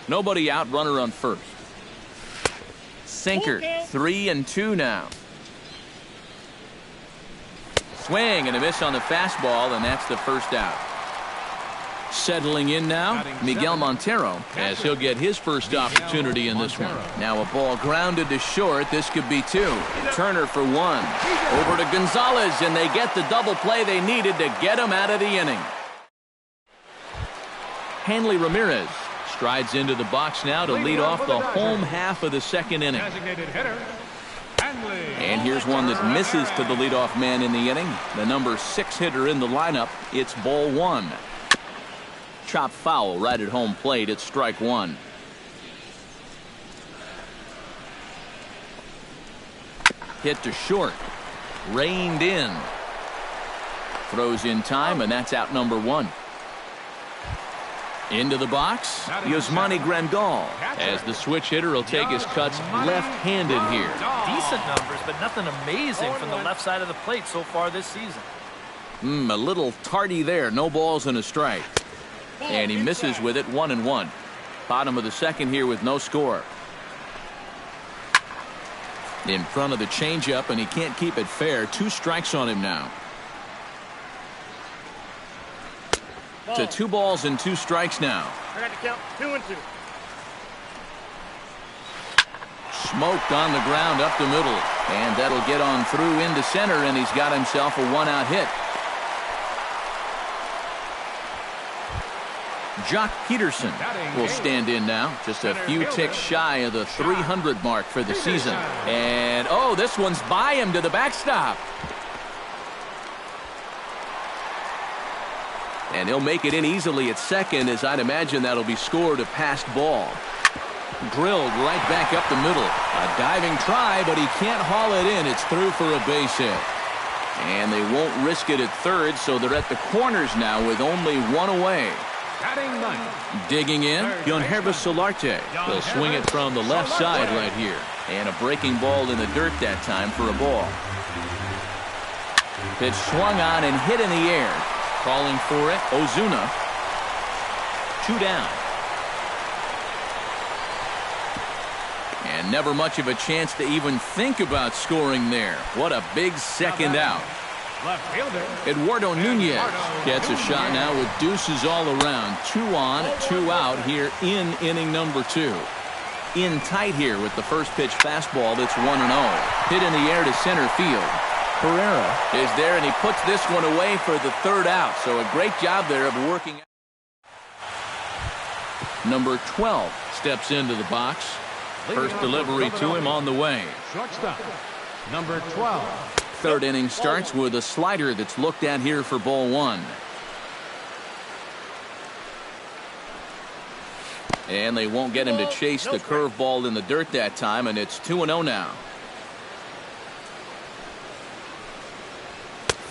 Nobody out, runner on first. Sinker, 3-2 now. Swing and a miss on the fastball, and that's the first out. Settling in now, Miguel Montero, as he'll get his first opportunity in this one. Now a ball grounded to short. This could be two. Turner for one. Over to Gonzalez, and they get the double play they needed to get him out of the inning. Hanley Ramirez strides into the box now to lead off the home half of the second inning. And here's one that misses to the leadoff man in the inning. The number 6 hitter in the lineup. It's ball one. Chopped foul right at home plate. It's strike one. Hit to short. Reined in. Throws in time, and that's out number one. Into the box, Yasmani Grandal, as the switch hitter will take his cuts left-handed here. Decent numbers, but nothing amazing from the left side of the plate so far this season. A little tardy there. No balls and a strike. And he misses with it, 1-1. Bottom of the second here with no score. In front of the changeup, and he can't keep it fair. 2 strikes on him now. To 2 balls and 2 strikes now. I got to count 2-2. Smoked on the ground up the middle. And that'll get on through into center, and he's got himself a 1-out hit. Jock Peterson will stand in now. Just a few ticks shy of the 300 mark for the season. And, oh, this one's by him to the backstop. And he'll make it in easily at second, as I'd imagine that'll be scored a passed ball. Drilled right back up the middle. A diving try, but he can't haul it in. It's through for a base hit. And they won't risk it at third, so they're at the corners now with only 1 away. Digging in, Yonhervis Solarte will swing it from the left side right here. And a breaking ball in the dirt that time for a ball. Pitch swung on and hit in the air. Calling for it, Ozuna. 2 down. And never much of a chance to even think about scoring there. What a big second out. Eduardo Nunez gets a shot now with deuces all around. 2 on, 2 out here in inning number 2. In tight here with the first pitch fastball that's 1-0. Hit in the air to center field. Pereira is there, and he puts this one away for the third out. So a great job there of working. Number 12 steps into the box. First delivery to him on the way. Shortstop, number 12. Third inning starts with a slider that's looked at here for ball one. And they won't get him to chase the curveball in the dirt that time, and it's 2-0 now.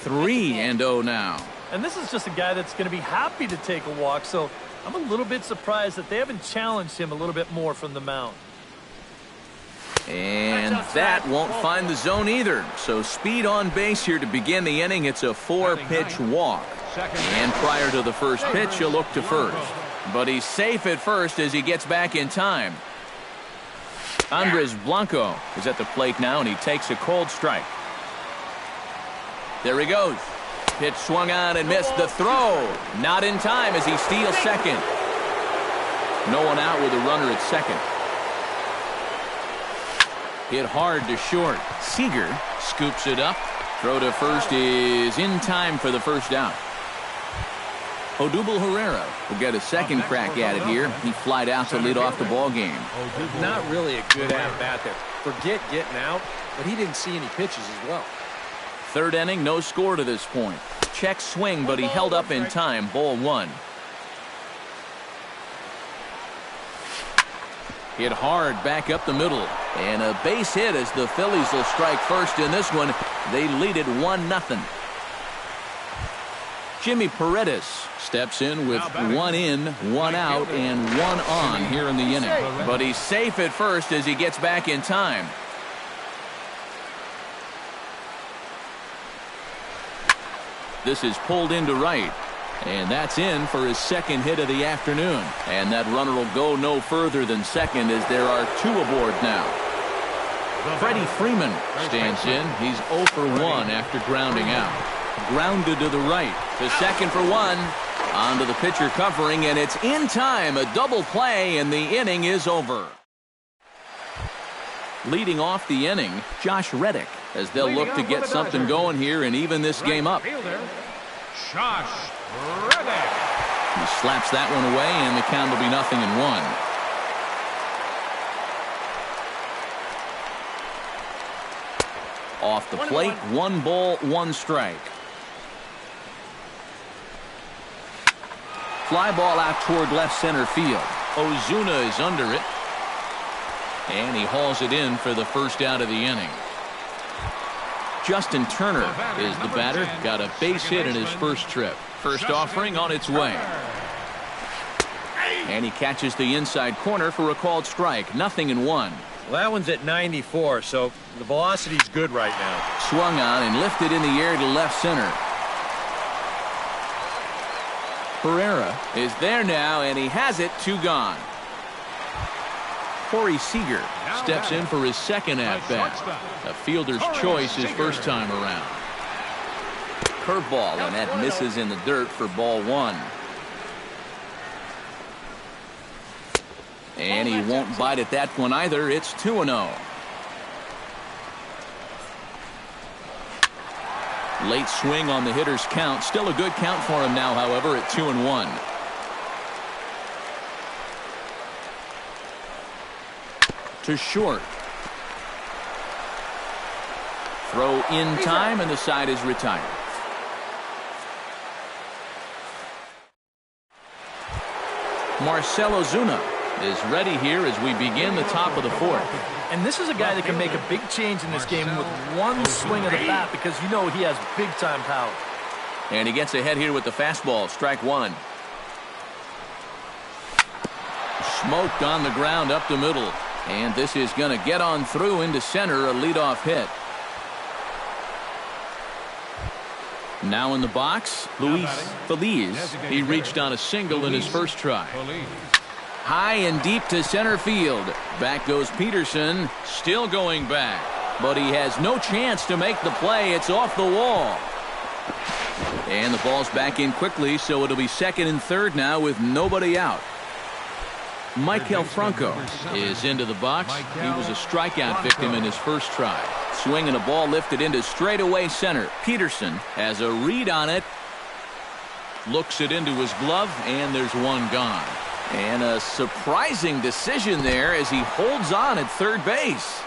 3-0 now. And this is just a guy that's going to be happy to take a walk, so I'm a little bit surprised that they haven't challenged him a little bit more from the mound. And that won't find the zone either. So speed on base here to begin the inning. It's a 4-pitch walk. And prior to the first pitch, he'll look to first. But he's safe at first as he gets back in time. Andres Blanco is at the plate now, and he takes a cold strike. There he goes. Pitch swung on and missed. The throw. Not in time as he steals second. No one out with a runner at second. Hit hard to short. Seager scoops it up. Throw to first is in time for the first out. Odubel Herrera will get a second crack at it here. He flied out to lead off the ball game. Not really a good at-bat there. Forget getting out, but he didn't see any pitches as well. Third inning, no score to this point. Check swing, but he held up in time. Ball one. Hit hard back up the middle. And a base hit as the Phillies will strike first in this one. They lead it 1-0. Jimmy Paredes steps in with one in, one out, and one on here in the inning. But he's safe at first as he gets back in time. This is pulled into right. And that's in for his second hit of the afternoon. And that runner will go no further than second as there are two aboard now. Freddie Freeman stands in. He's 0 for 1 after grounding out. Grounded to the right. To second for one. On to the pitcher covering, and it's in time. A double play, and the inning is over. Leading off the inning, Josh Reddick, as they'll look to get something going here and even this game up. Josh Reddick. He slaps that one away, and the count will be 0-1. Off the plate, 1 ball, 1 strike. Fly ball out toward left center field. Ozuna is under it. And he hauls it in for the first out of the inning. Justin Turner is the batter. Got a base hit in his first trip. First offering on its way. And he catches the inside corner for a called strike. 0-1. Well, that one's at 94, so the velocity's good right now. Swung on and lifted in the air to left center. Herrera is there now, and he has it. 2 gone. Corey Seager steps in for his second at-bat. A fielder's choice his first time around. Curveball, and that misses in the dirt for ball 1. And he won't bite at that one either. It's 2-0. Late swing on the hitter's count. Still a good count for him now, however, at 2-1. To short. Throw in time, and the side is retired. Marcell Ozuna is ready here as we begin the top of the 4th. And this is a guy that can make a big change in this game with one swing of the bat, because you know he has big-time power. And he gets ahead here with the fastball. Strike 1. Smoked on the ground up the middle. And this is going to get on through into center, a leadoff hit. Now in the box, Luis Feliz. He reached on a single in his first try. High and deep to center field. Back goes Peterson, still going back. But he has no chance to make the play. It's off the wall. And the ball's back in quickly, so it'll be second and third now with nobody out. Michael Franco is into the box. He was a strikeout victim in his first try. Swing and a ball lifted into straightaway center. Peterson has a read on it. Looks it into his glove, and there's one gone. And a surprising decision there as he holds on at third base.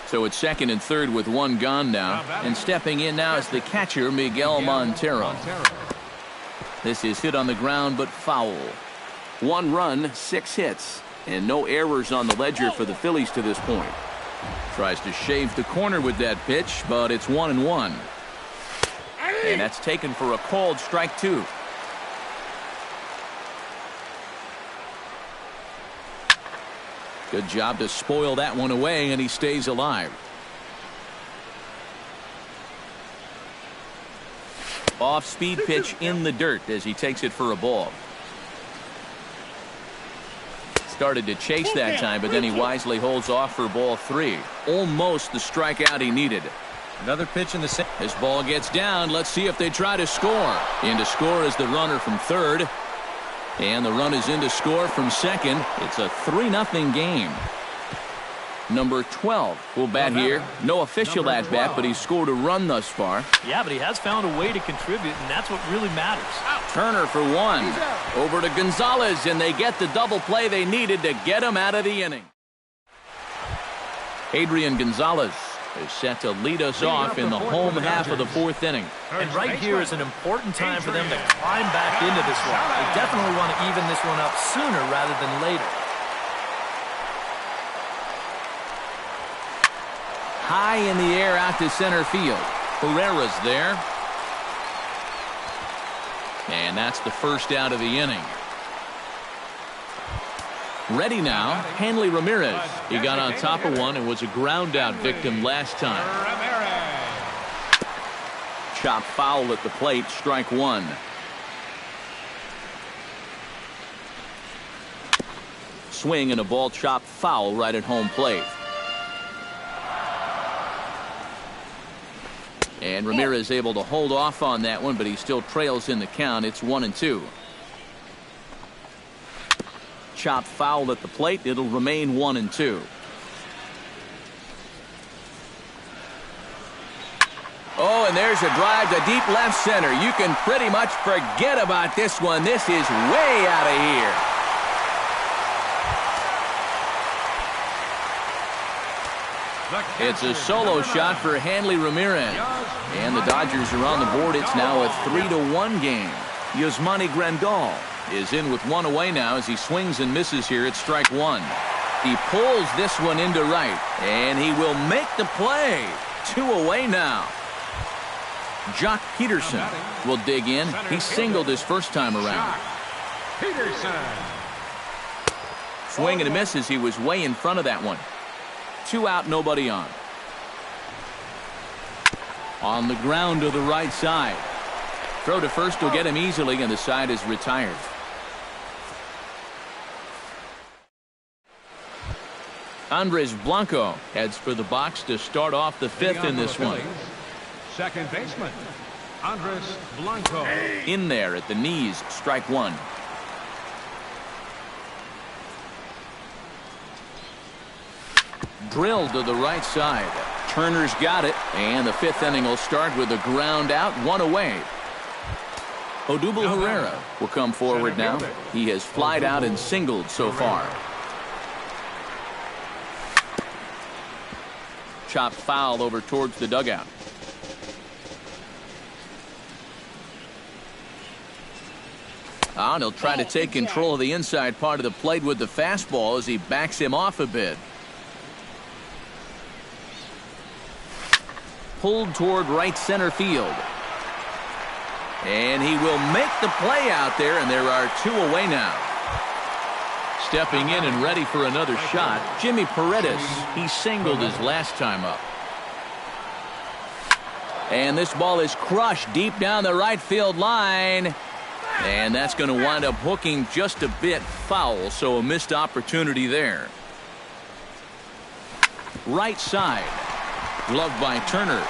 So it's second and third with one gone now. And stepping in now is the catcher, Miguel Montero. This is hit on the ground, but foul. 1 run, 6 hits, and no errors on the ledger for the Phillies to this point. Tries to shave the corner with that pitch, but it's 1-1. And that's taken for a called strike 2. Good job to spoil that one away, and he stays alive. Off-speed pitch in the dirt as he takes it for a ball. Started to chase that time, but then he wisely holds off for ball 3. Almost the strikeout he needed. Another pitch in the same. This ball gets down. Let's see if they try to score. In to score is the runner from third. And the run is in to score from second. It's a 3-0 game. Number 12 will bat here. No official at bat, but he's scored a run thus far. Yeah, but he has found a way to contribute, and that's what really matters. Turner for one. Over to Gonzalez, and they get the double play they needed to get him out of the inning. Adrian Gonzalez is set to lead us off in the home half of the fourth inning. And right here is an important time for them to climb back into this one. They definitely want to even this one up sooner rather than later. High in the air out to center field. Herrera's there. And that's the first out of the inning. Ready now, Hanley Ramirez. He got on top of one and was a ground out victim last time. Chop foul at the plate, strike one. Swing and a ball chopped foul right at home plate. And Ramirez able to hold off on that one, but he still trails in the count. It's 1-2. Chop foul at the plate. It'll remain 1-2. Oh, and there's a drive to deep left center. You can pretty much forget about this one. This is way out of here. It's a solo shot for Hanley Ramirez. And the Dodgers are on the board. It's now a 3-1 game. Yasmani Grandal is in with one away now as he swings and misses here at strike one. He pulls this one into right, and he will make the play. 2 away now. Jock Peterson will dig in. He singled his first time around. Peterson. Swing and a miss as he was way in front of that one. 2 out, nobody on. On the ground to the right side. Throw to first will get him easily, and the side is retired. Andres Blanco heads for the box to start off the fifth in this one. Second baseman, Andres Blanco. In there at the knees, strike one. Drilled to the right side. Turner's got it, and the fifth inning will start with a ground out, 1 away. Odubel Herrera will come forward now. He has flied out and singled so far. Chopped foul over towards the dugout. And he'll try to take control of the inside part of the plate with the fastball as he backs him off a bit. Pulled toward right center field. And he will make the play out there, and there are 2 away now. Stepping in and ready for another shot, Jimmy Paredes. He singled his last time up. And this ball is crushed deep down the right field line. And that's going to wind up hooking just a bit foul, so a missed opportunity there. Right side. Gloved by Turner.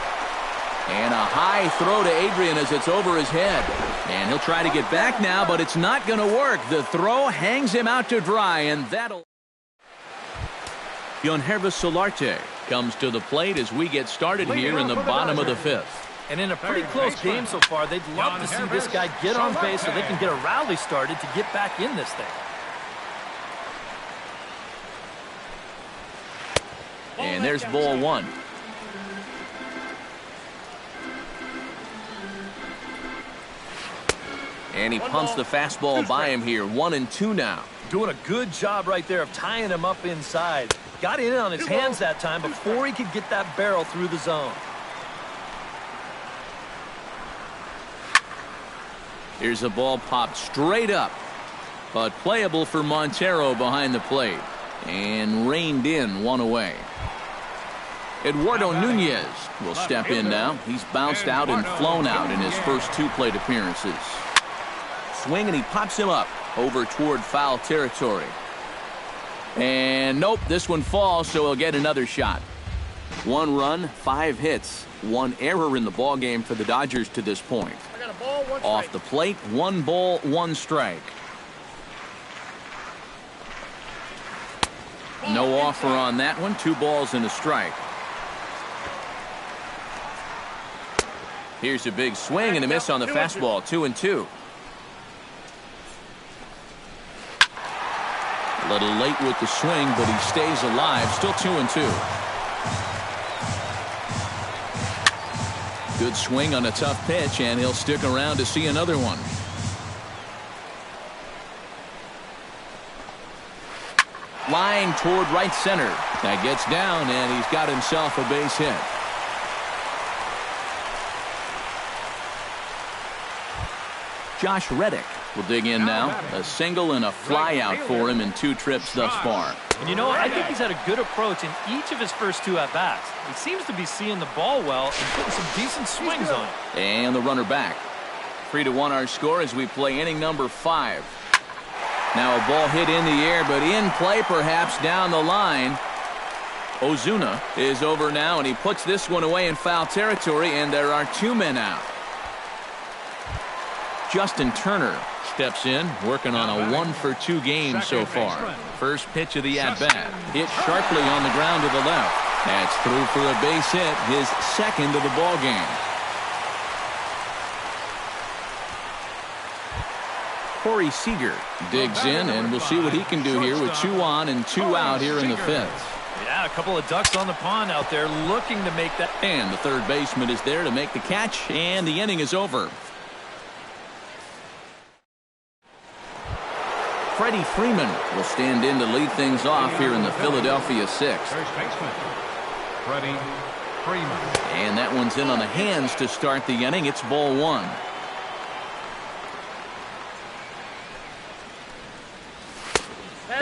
And a high throw to Adrian as it's over his head. And he'll try to get back now, but it's not going to work. The throw hangs him out to dry, and that'll... Yonhervis Solarte comes to the plate as we get started here in the bottom of the fifth. And in a pretty close game so far, they'd love to see this guy get on base so they can get a rally started to get back in this thing. And there's ball one. And he pumps the fastball by him here. 1-2 now. Doing a good job right there of tying him up inside. Got in on his hands that time before he could get that barrel through the zone. Here's a ball popped straight up, but playable for Montero behind the plate. And reined in, 1 away. Eduardo Nunez will step in now. He's bounced out and flown out in his first 2 plate appearances. Swing, and he pops him up over toward foul territory. And nope, this one falls, so he'll get another shot. 1 run, 5 hits, 1 error in the ball game for the Dodgers to this point. I got a ball, 1 strike. Off the plate, 1 ball, 1 strike. No offer on that one. 2 balls and a strike. Here's a big swing and a miss on the fastball. 2-2. A little late with the swing, but he stays alive. Still 2-2. Good swing on a tough pitch, and he'll stick around to see another one. Line toward right center. That gets down, and he's got himself a base hit. Josh Reddick will dig in now. A single and a fly out for him in 2 trips thus far. And you know what? I think he's had a good approach in each of his first 2 at-bats. He seems to be seeing the ball well and putting some decent swings on it. And the runner back. 3-1 our score as we play inning number 5. Now a ball hit in the air, but in play perhaps down the line. Ozuna is over now, and he puts this one away in foul territory, and there are 2 men out. Justin Turner steps in, working on a 1-for-2 game so far. First pitch of the at-bat. Hit sharply on the ground to the left. That's through for a base hit, his 2nd of the ball game. Corey Seager digs in, and we'll see what he can do here with 2 on and 2 out here in the 5th. Yeah, a couple of ducks on the pond out there looking to make that. And the third baseman is there to make the catch, and the inning is over. Freddie Freeman will stand in to lead things off here in the Philadelphia 6th. First baseman, Freddie Freeman. And that one's in on the hands to start the inning. It's ball 1.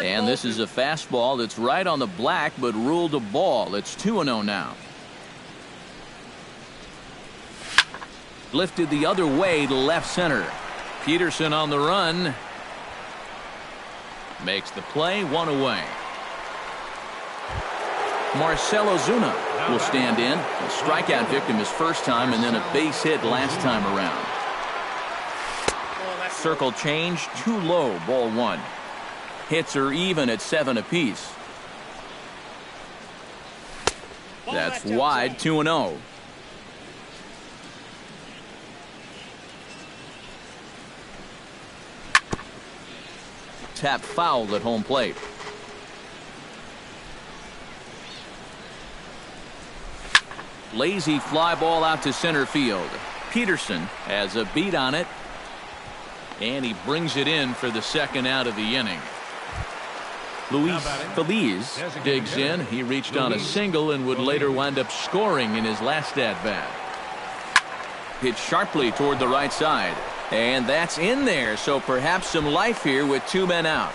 And this is a fastball that's right on the black, but ruled a ball. It's 2-0 now. Lifted the other way to left center. Peterson on the run. Makes the play, 1 away. Marcell Ozuna will stand in. A strikeout victim his first time, and then a base hit last time around. Circle change, too low, ball 1. Hits are even at 7 apiece. That's wide, 2-0. Tap fouled at home plate. Lazy fly ball out to center field. Peterson has a beat on it, and he brings it in for the 2nd out of the inning. Luis Feliz digs in. He reached on a single and would later wind up scoring in his last at-bat. Hit sharply toward the right side. And that's in there, so perhaps some life here with 2 men out.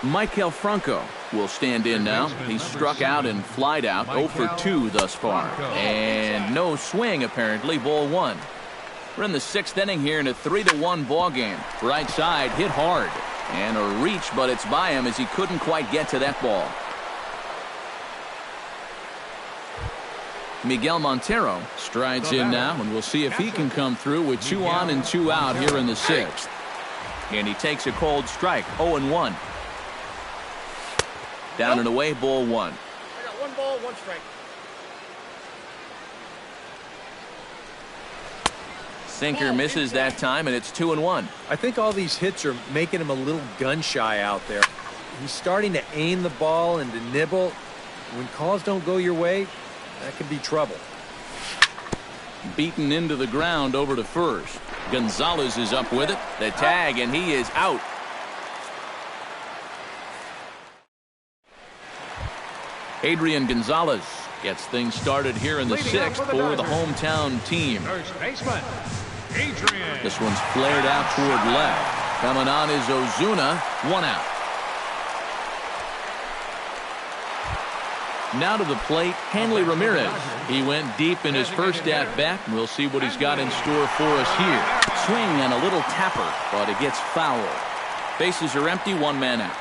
Maikel Franco will stand in now. He struck out and flied out, 0 for 2 thus far. And no swing, apparently, ball 1. We're in the 6th inning here in a 3-1 ball game. Right side hit hard. And a reach, but it's by him as he couldn't quite get to that ball. Miguel Montero strides in now, and we'll see if he can come through with 2 on and 2 out here in the 6th. And he takes a cold strike, 0-1. Down and away, ball 1. I got 1 ball, 1 strike. Sinker misses that time, and it's 2-1. I think all these hits are making him a little gun-shy out there. He's starting to aim the ball and to nibble. When calls don't go your way, that could be trouble. Beaten into the ground over to first. Gonzalez is up with it. The tag, and he is out. Adrian Gonzalez gets things started here in the 6th for the hometown team. First baseman, Adrian. This one's flared out toward left. Coming on is Ozuna. 1 out. Now to the plate, Hanley Ramirez. He went deep in his first at-bat. We'll see what he's got in store for us here. Swing and a little tapper, but it gets foul. Bases are empty, 1 man out.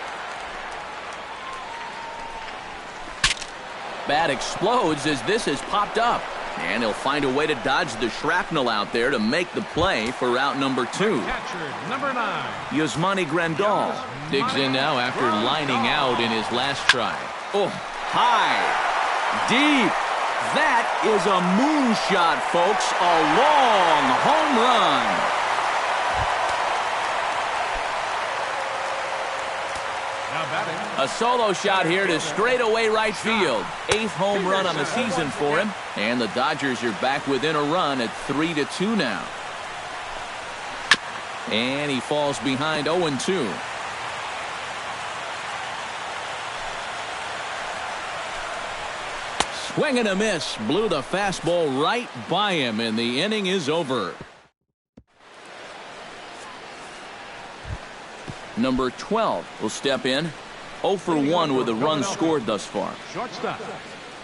Bat explodes as this has popped up. And he'll find a way to dodge the shrapnel out there to make the play for out number 2. Catcher, number 9. Yasmani Grandal digs in now after lining out in his last try. Oh, high, deep. That is a moonshot, folks. A long home run. A solo shot here to straightaway right field. 8th home run on the season for him. And the Dodgers are back within a run at 3-2 now. And he falls behind 0-2. Swing and a miss. Blew the fastball right by him, and the inning is over. Number 12 will step in. 0 for 1 with a run scored thus far. Shortstop,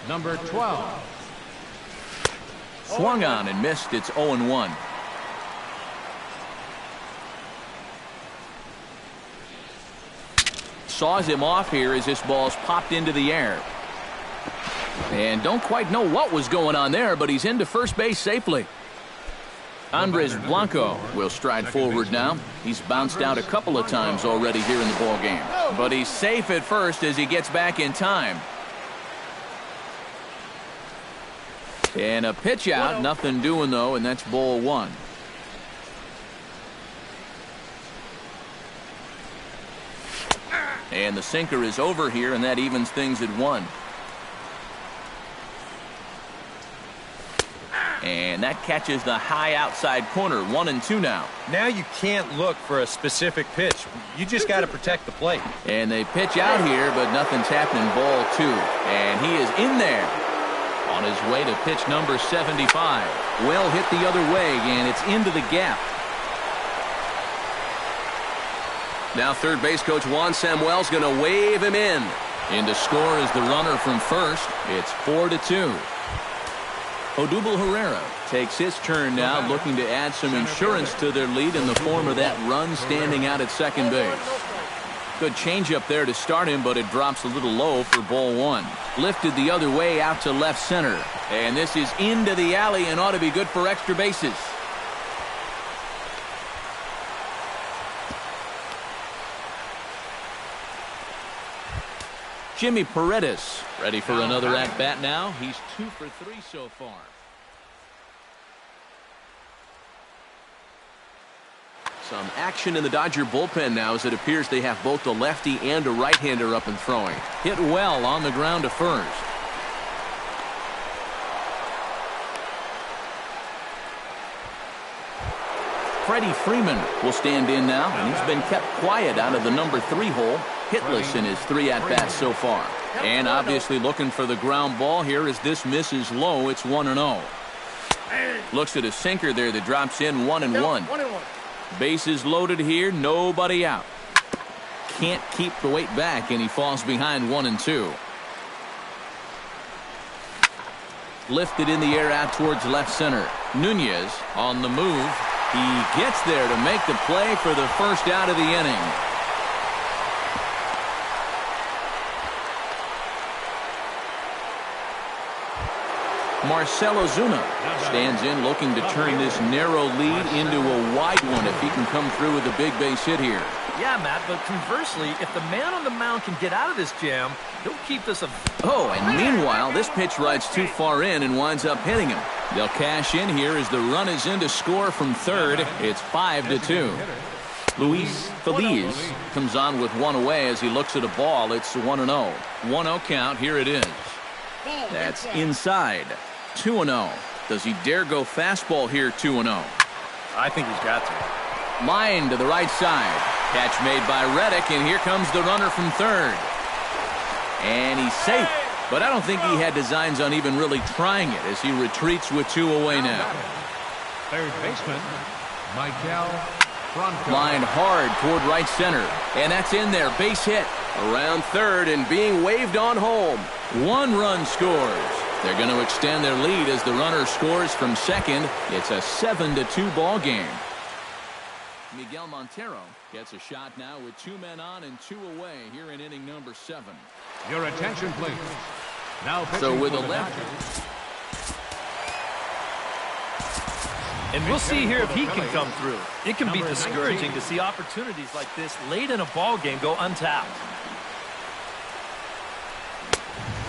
number 12. Swung on and missed. It's 0-1. Saws him off here as this ball's popped into the air. And don't quite know what was going on there, but he's into first base safely. Andres Blanco will stride forward now. He's bounced out a couple of times already here in the ball game, but he's safe at first as he gets back in time. And a pitch out, nothing doing though, and that's ball 1. And the sinker is over here, and that evens things at 1. And that catches the high outside corner. 1-2 now. Now you can't look for a specific pitch. You just got to protect the plate. And they pitch out here, but nothing's happening. Ball 2. And he is in there on his way to pitch number 75. Well hit the other way, and it's into the gap. Now third base coach Juan Samuel's going to wave him in. In to score is the runner from first. It's 4-2. Odubel Herrera takes his turn now, looking to add some insurance to their lead in the form of that run standing out at second base. Good changeup there to start him, but it drops a little low for ball 1. Lifted the other way out to left center. And this is into the alley and ought to be good for extra bases. Jimmy Paredes ready for another at-bat now. He's 2 for 3 so far. Some action in the Dodger bullpen now as it appears they have both a lefty and a right-hander up and throwing. Hit well on the ground to first. Freddie Freeman will stand in now, and he's been kept quiet out of the number 3 hole. Hitless in his 3 at-bats so far. And obviously looking for the ground ball here as this misses low. It's 1-0. Looks at a sinker there that drops in 1-1. Bases loaded here, nobody out. Can't keep the weight back, and he falls behind 1-2. Lifted in the air out towards left center. Nunez on the move. He gets there to make the play for the first out of the inning. Marcell Ozuna stands in looking to turn this narrow lead into a wide one if he can come through with a big base hit here. Yeah, Matt, but conversely, if the man on the mound can get out of this jam, he'll keep this a... Oh, and meanwhile, this pitch rides too far in and winds up hitting him. They'll cash in here as the run is in to score from third. It's 5-2. Luis Feliz comes on with one away as he looks at a ball. It's 1-0. 1-0 count. Here it is. That's inside. 2-0. Does he dare go fastball here? 2-0. I think he's got to. Line to the right side. Catch made by Reddick, and here comes the runner from third. And he's safe, but I don't think he had designs on even really trying it as he retreats with 2 away now. Third baseman, Michael Franco. Line hard toward right center, and that's in there. Base hit around third and being waved on home. 1 run scores. They're going to extend their lead as the runner scores from second. It's a 7-2 ball game. Miguel Montero gets a shot now with 2 men on and 2 away here in inning number 7. Your attention, please. Now pitching So with for a the left. Dodgers. And we'll see here if he can come through. It can be Number discouraging 19. to see opportunities like this late in a ball game go untapped.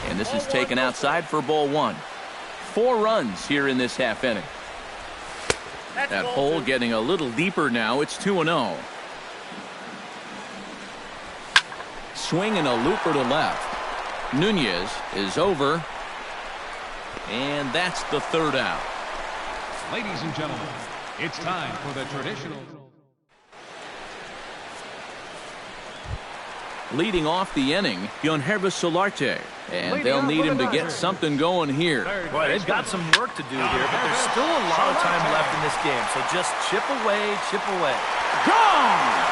And this is taken outside for ball one. 4 runs here in this half inning. That hole getting a little deeper now. It's 2-0. Swing and a looper to left. Nunez is over. And that's the 3rd out. Ladies and gentlemen, it's time for the traditional. Leading off the inning, Yonhervis Solarte. And they'll need him to get something going here. Boy, they've got some work to do here, but there's still a lot of time left in this game. So just chip away, chip away. Gone!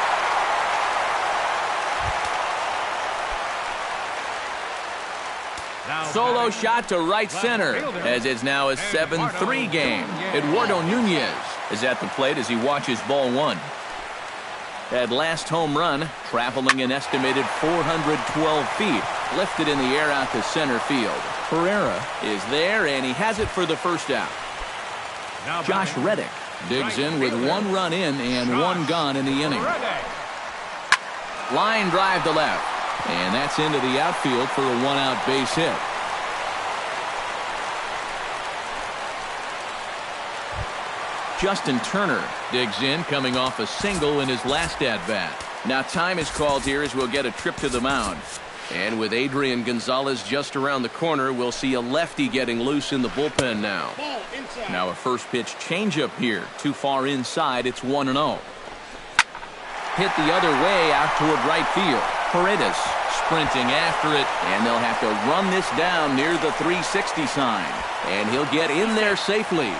Solo shot to right center, as it's now a 7-3 game. Eduardo Nunez is at the plate as he watches ball one. That last home run, traveling an estimated 412 feet, lifted in the air out to center field. Herrera is there, and he has it for the 1st out. Josh Reddick digs in with 1 run in and 1 gone in the inning. Line drive to left, and that's into the outfield for a 1-out base hit. Justin Turner digs in, coming off a single in his last at-bat. Now time is called here as we'll get a trip to the mound. And with Adrian Gonzalez just around the corner, we'll see a lefty getting loose in the bullpen now. Now a first pitch changeup here. Too far inside, it's 1-0. Hit the other way out toward right field. Paredes sprinting after it, and they'll have to run this down near the 360 sign. And he'll get in there safely.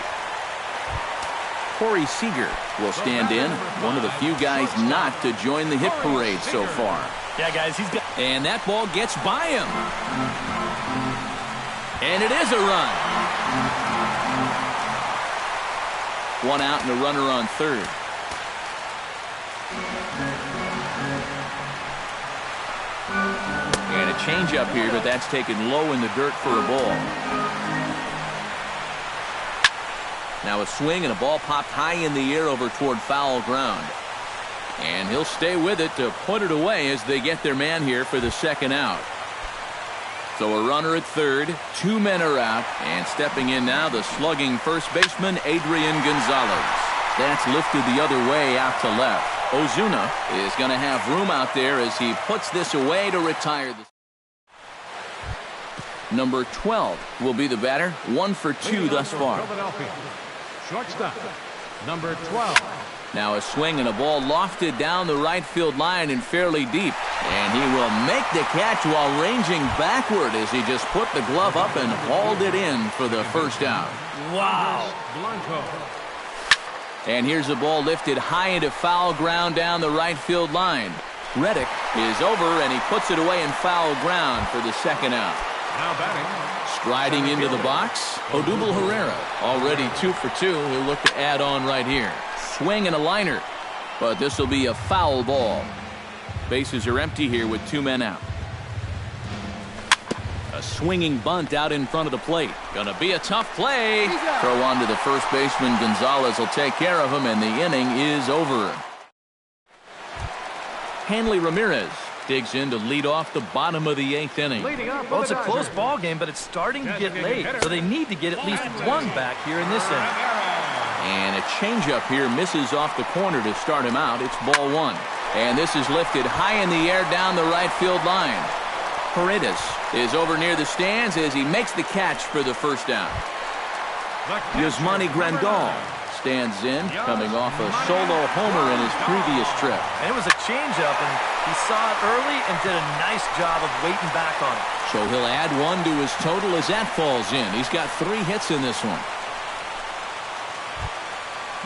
Corey Seager will stand in, one of the few guys not to join the hit parade so far. Yeah, guys, he's got... And that ball gets by him. And it is a run. 1 out and a runner on 3rd. And a changeup here, but that's taken low in the dirt for a ball. Now a swing and a ball popped high in the air over toward foul ground. And he'll stay with it to put it away as they get their man here for the 2nd out. So a runner at 3rd, 2 men are out, and stepping in now the slugging first baseman Adrian Gonzalez. That's lifted the other way out to left. Ozuna is going to have room out there as he puts this away to retire. Number 12 will be the batter, 1 for 2 thus far. Philadelphia. Shortstop, number 12. Now a swing and a ball lofted down the right field line and fairly deep. And he will make the catch while ranging backward as he just put the glove up and hauled it in for the 1st out. Wow. Blanco. And here's a ball lifted high into foul ground down the right field line. Reddick is over, and he puts it away in foul ground for the 2nd out. Now batting. Striding into the box, Odubel Herrera, already 2 for 2. He'll look to add on right here. Swing and a liner, but this will be a foul ball. Bases are empty here with 2 men out. A swinging bunt out in front of the plate. Gonna be a tough play. Throw on to the first baseman. Gonzalez will take care of him, and the inning is over. Hanley Ramirez digs in to lead off the bottom of the 8th inning. Well, it's a close ball game, but it's starting to get late, so they need to get at least 1 back here in this inning. And a changeup here misses off the corner to start him out. It's ball 1. And this is lifted high in the air down the right field line. Paredes is over near the stands as he makes the catch for the 1st out. Yasmani Grandal stands in, coming off a solo homer in his previous trip. And it was a changeup, and he saw it early and did a nice job of waiting back on it. So he'll add 1 to his total as that falls in. He's got 3 hits in this one.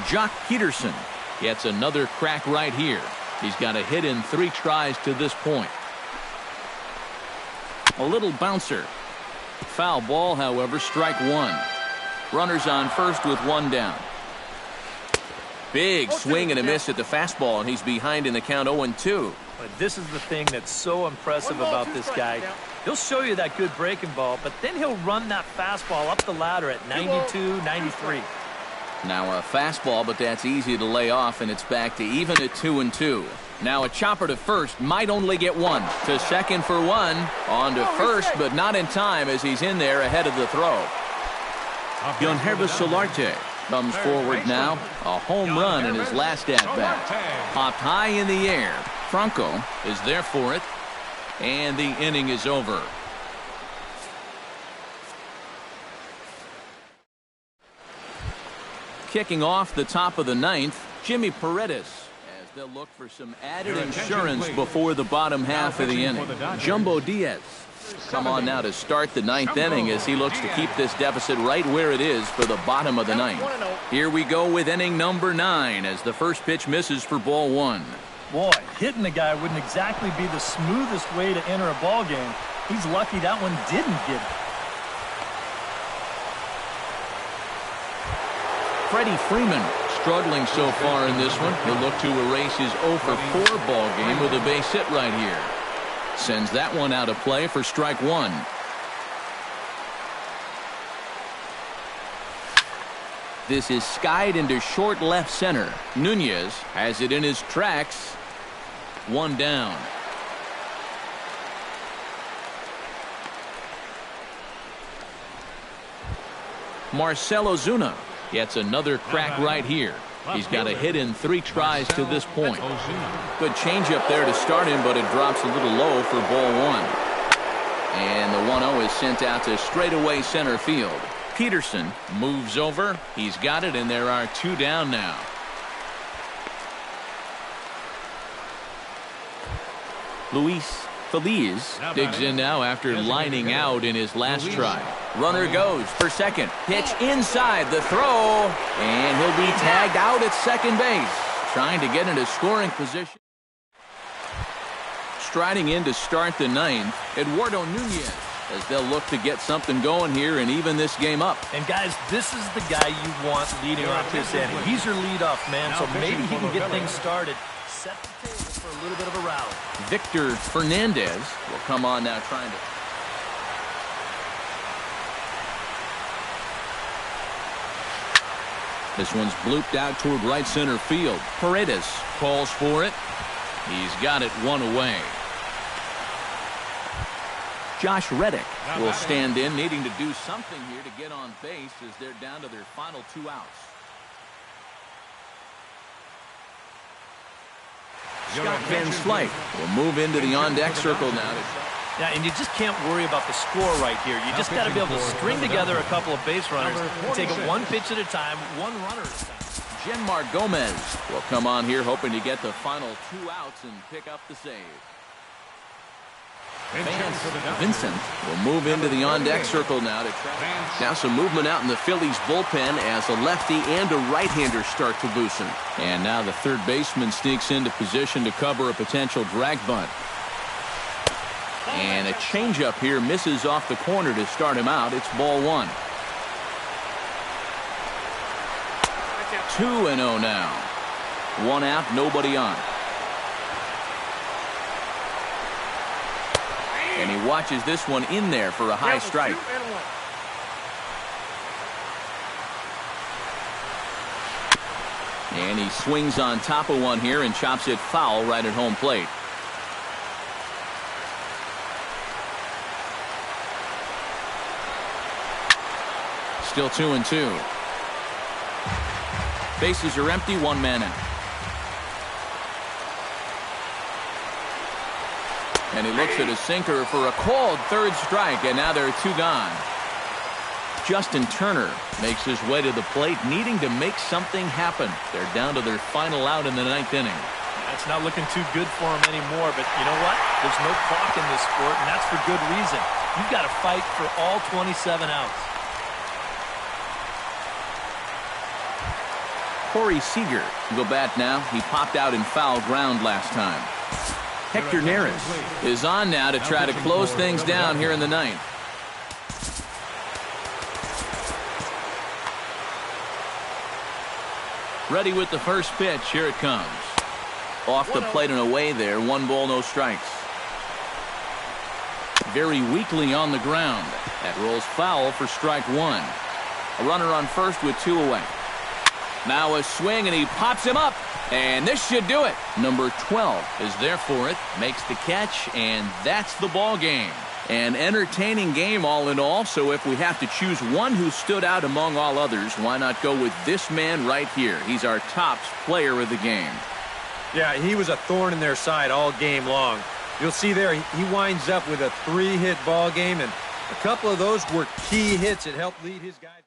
Jock Peterson gets another crack right here. He's got a hit in 3 tries to this point. A little bouncer. Foul ball, however, strike 1. Runners on first with 1 down. Big swing and a miss at the fastball, and he's behind in the count 0-2. But this is the thing that's so impressive about this guy. He'll show you that good breaking ball, but then he'll run that fastball up the ladder at 92, 93. Now a fastball, but that's easy to lay off, and it's back to even at 2-2. Now a chopper to first, might only get one. To second for one. On to first, but not in time as he's in there ahead of the throw. Yonhervis Solarte comes forward now. A home run in his last at-bat. Popped high in the air. Franco is there for it. And the inning is over. Kicking off the top of the ninth, Jimmy Paredes, as they'll look for some added insurance before the bottom half of the inning. Jumbo Diaz come on now to start the ninth inning as he looks to keep this deficit right where it is for the bottom of the ninth. Here we go with inning number 9 as the first pitch misses for ball 1. Boy, hitting the guy wouldn't exactly be the smoothest way to enter a ball game. He's lucky that one didn't get it. Freddie Freeman struggling so far in this one. He'll look to erase his 0 for 4 ball game with a base hit right here. Sends that one out of play for strike 1. This is skied into short left center. Nunez has it in his tracks. 1 down. Marcell Ozuna gets another crack right here. He's got a hit in 3 tries to this point. Good changeup there to start him, but it drops a little low for ball 1. And the 1-0 is sent out to straightaway center field. Peterson moves over. He's got it, and there are 2 down now. Luis Feliz digs in now after lining out in his last try. Runner goes for second. Pitch inside the throw, and he'll be tagged out at second base. Trying to get into scoring position. Striding in to start the ninth, Eduardo Nunez, as they'll look to get something going here and even this game up. And guys, this is the guy you want leading off this inning. He's your leadoff man, so maybe he can get things started. Set the table for a little bit of a rally. Victor Fernandez will come on now trying to. This one's blooped out toward right center field. Paredes calls for it. He's got it 1 away. Josh Reddick will stand in, needing to do something here to get on base as they're down to their final 2 outs. Scott Van Slyke will move into the on-deck circle now. Yeah, and you just can't worry about the score right here. You just got to be able to string together a couple of base runners and take it 1 pitch at a time, 1 runner at a time. Genmar Gomez will come on here hoping to get the final 2 outs and pick up the save. Vincent will move into the on-deck circle now to try. Now some movement out in the Phillies bullpen as a lefty and a right-hander start to loosen. And now the third baseman sneaks into position to cover a potential drag bunt. And a changeup here misses off the corner to start him out. It's ball 1. 2-0 now. 1 out, nobody on. And he watches this one in there for a high strike. And he swings on top of one here and chops it foul right at home plate. Still 2-2. Bases are empty, 1 man out. And he looks at a sinker for a called 3rd strike, and now there are 2 gone. Justin Turner makes his way to the plate, needing to make something happen. They're down to their final out in the 9th inning. It's not looking too good for him anymore, but you know what? There's no clock in this sport, and that's for good reason. You've got to fight for all 27 outs. Corey Seager will go bat now. He popped out in foul ground last time. Hector Neris is on now to try to close things down here in the 9th. Ready with the first pitch. Here it comes. Off the plate and away there. 1 ball, no strikes. very weakly on the ground. That rolls foul for strike one. A runner on first with 2 away. Now a swing, and he pops him up. And this should do it. Number 12 is there for it, makes the catch, and that's the ball game. An entertaining game all in all, so if we have to choose one who stood out among all others, why not go with this man right here? He's our tops player of the game. Yeah, he was a thorn in their side all game long. You'll see there, he winds up with a 3-hit ball game, and a couple of those were key hits that helped lead his guys.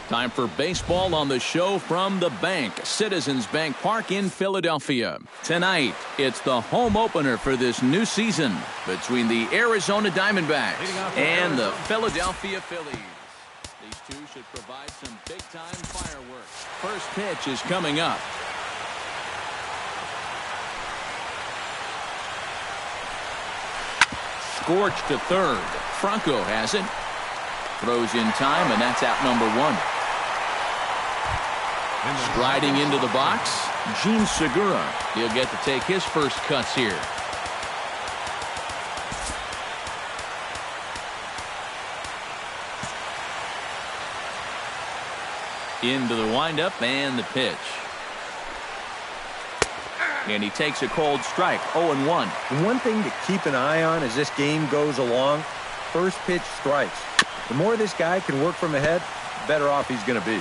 Time for baseball on the show from the bank, Citizens Bank Park in Philadelphia. Tonight, it's the home opener for this new season between the Arizona Diamondbacks and the Philadelphia Phillies. These two should provide some big-time fireworks. First pitch is coming up. Scorched to third. Franco has it. Throws in time, and that's out number one. Striding into the box, Gene Segura. He'll get to take his first cuts here. Into the windup and the pitch. And he takes a cold strike, 0-1. One thing to keep an eye on as this game goes along, first pitch strikes. The more this guy can work from ahead, the better off he's going to be.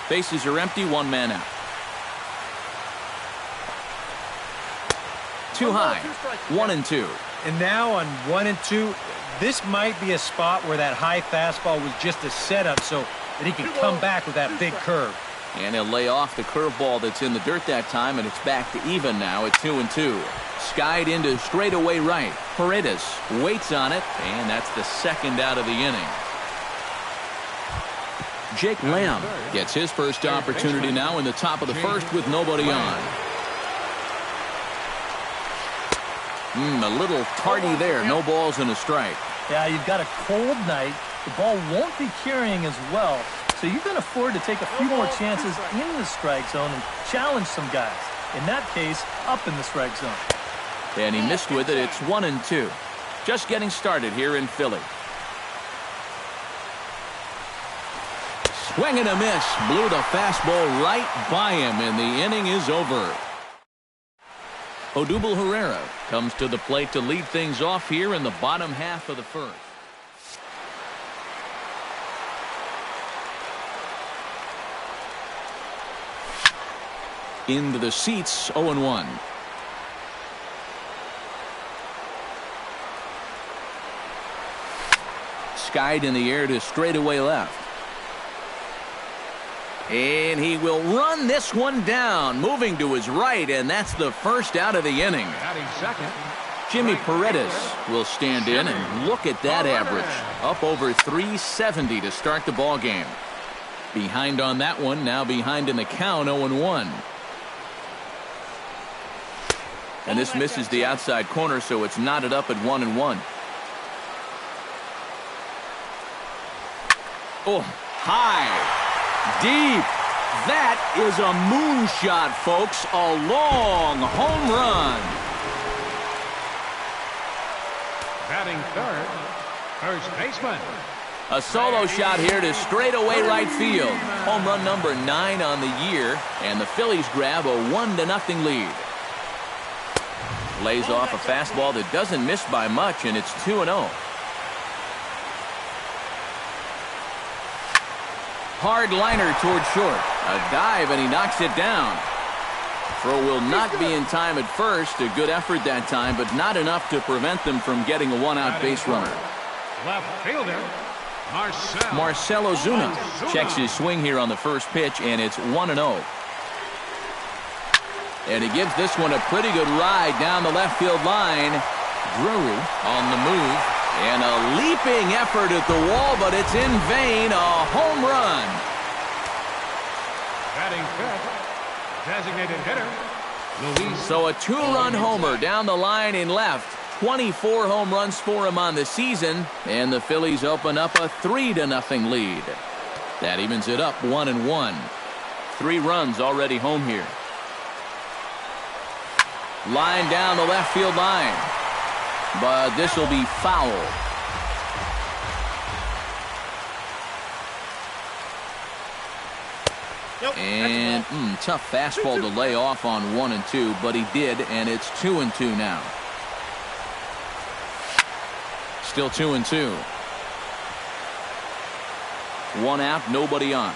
Bases are empty, 1 man out. Too high, 1-2. And now on 1-2, this might be a spot where that high fastball was just a setup so that he can come back with that big curve. And he'll lay off the curveball that's in the dirt that time, and it's back to even now at 2-2. Skied into straightaway right. Paredes waits on it, and that's the second out of the inning. Jake Lamb gets his first opportunity now in the top of the first with nobody on. A little tardy there. No balls and a strike. Yeah, you've got a cold night. The ball won't be carrying as well, so you can afford to take a few more chances in the strike zone and challenge some guys. In that case, up in the strike zone. And he missed with it. It's 1-2. Just getting started here in Philly. Swing and a miss. Blew the fastball right by him, and the inning is over. Odubel Herrera comes to the plate to lead things off here in the bottom half of the first. Into the seats, 0-1. Skied in the air to straightaway left. And he will run this one down, moving to his right, and that's the first out of the inning. Jimmy Paredes will stand in, and look at that average. Up over 370 to start the ball game. Behind on that one, now behind in the count, 0-1. And this misses the outside corner, so it's knotted up at 1-1. Oh, high, deep. That is a moonshot, folks. A long home run. Batting third, first baseman. A solo shot here to straightaway right field. Home run number 9 on the year, and the Phillies grab a 1-0 lead. Lays off a fastball that doesn't miss by much, and it's 2-0. Hard liner toward short. A dive, and he knocks it down. Throw will not be in time at first. A good effort that time, but not enough to prevent them from getting a one-out base runner. Left fielder, Marcell Ozuna checks his swing here on the first pitch, and it's 1-0. And he gives this one a pretty good ride down the left field line. Drury on the move. And a leaping effort at the wall, but it's in vain. A home run. batting fifth, designated hitter, Luis. So a 2-run homer down the line in left. 24 home runs for him on the season, and the Phillies open up a 3-0 lead. That evens it up 1-1. 3 runs already home here. Line down the left field line, but this will be foul. And tough fastball to lay off on 1 and 2, but he did, and it's 2 and 2 now. Still 2 and 2. 1 out, nobody on.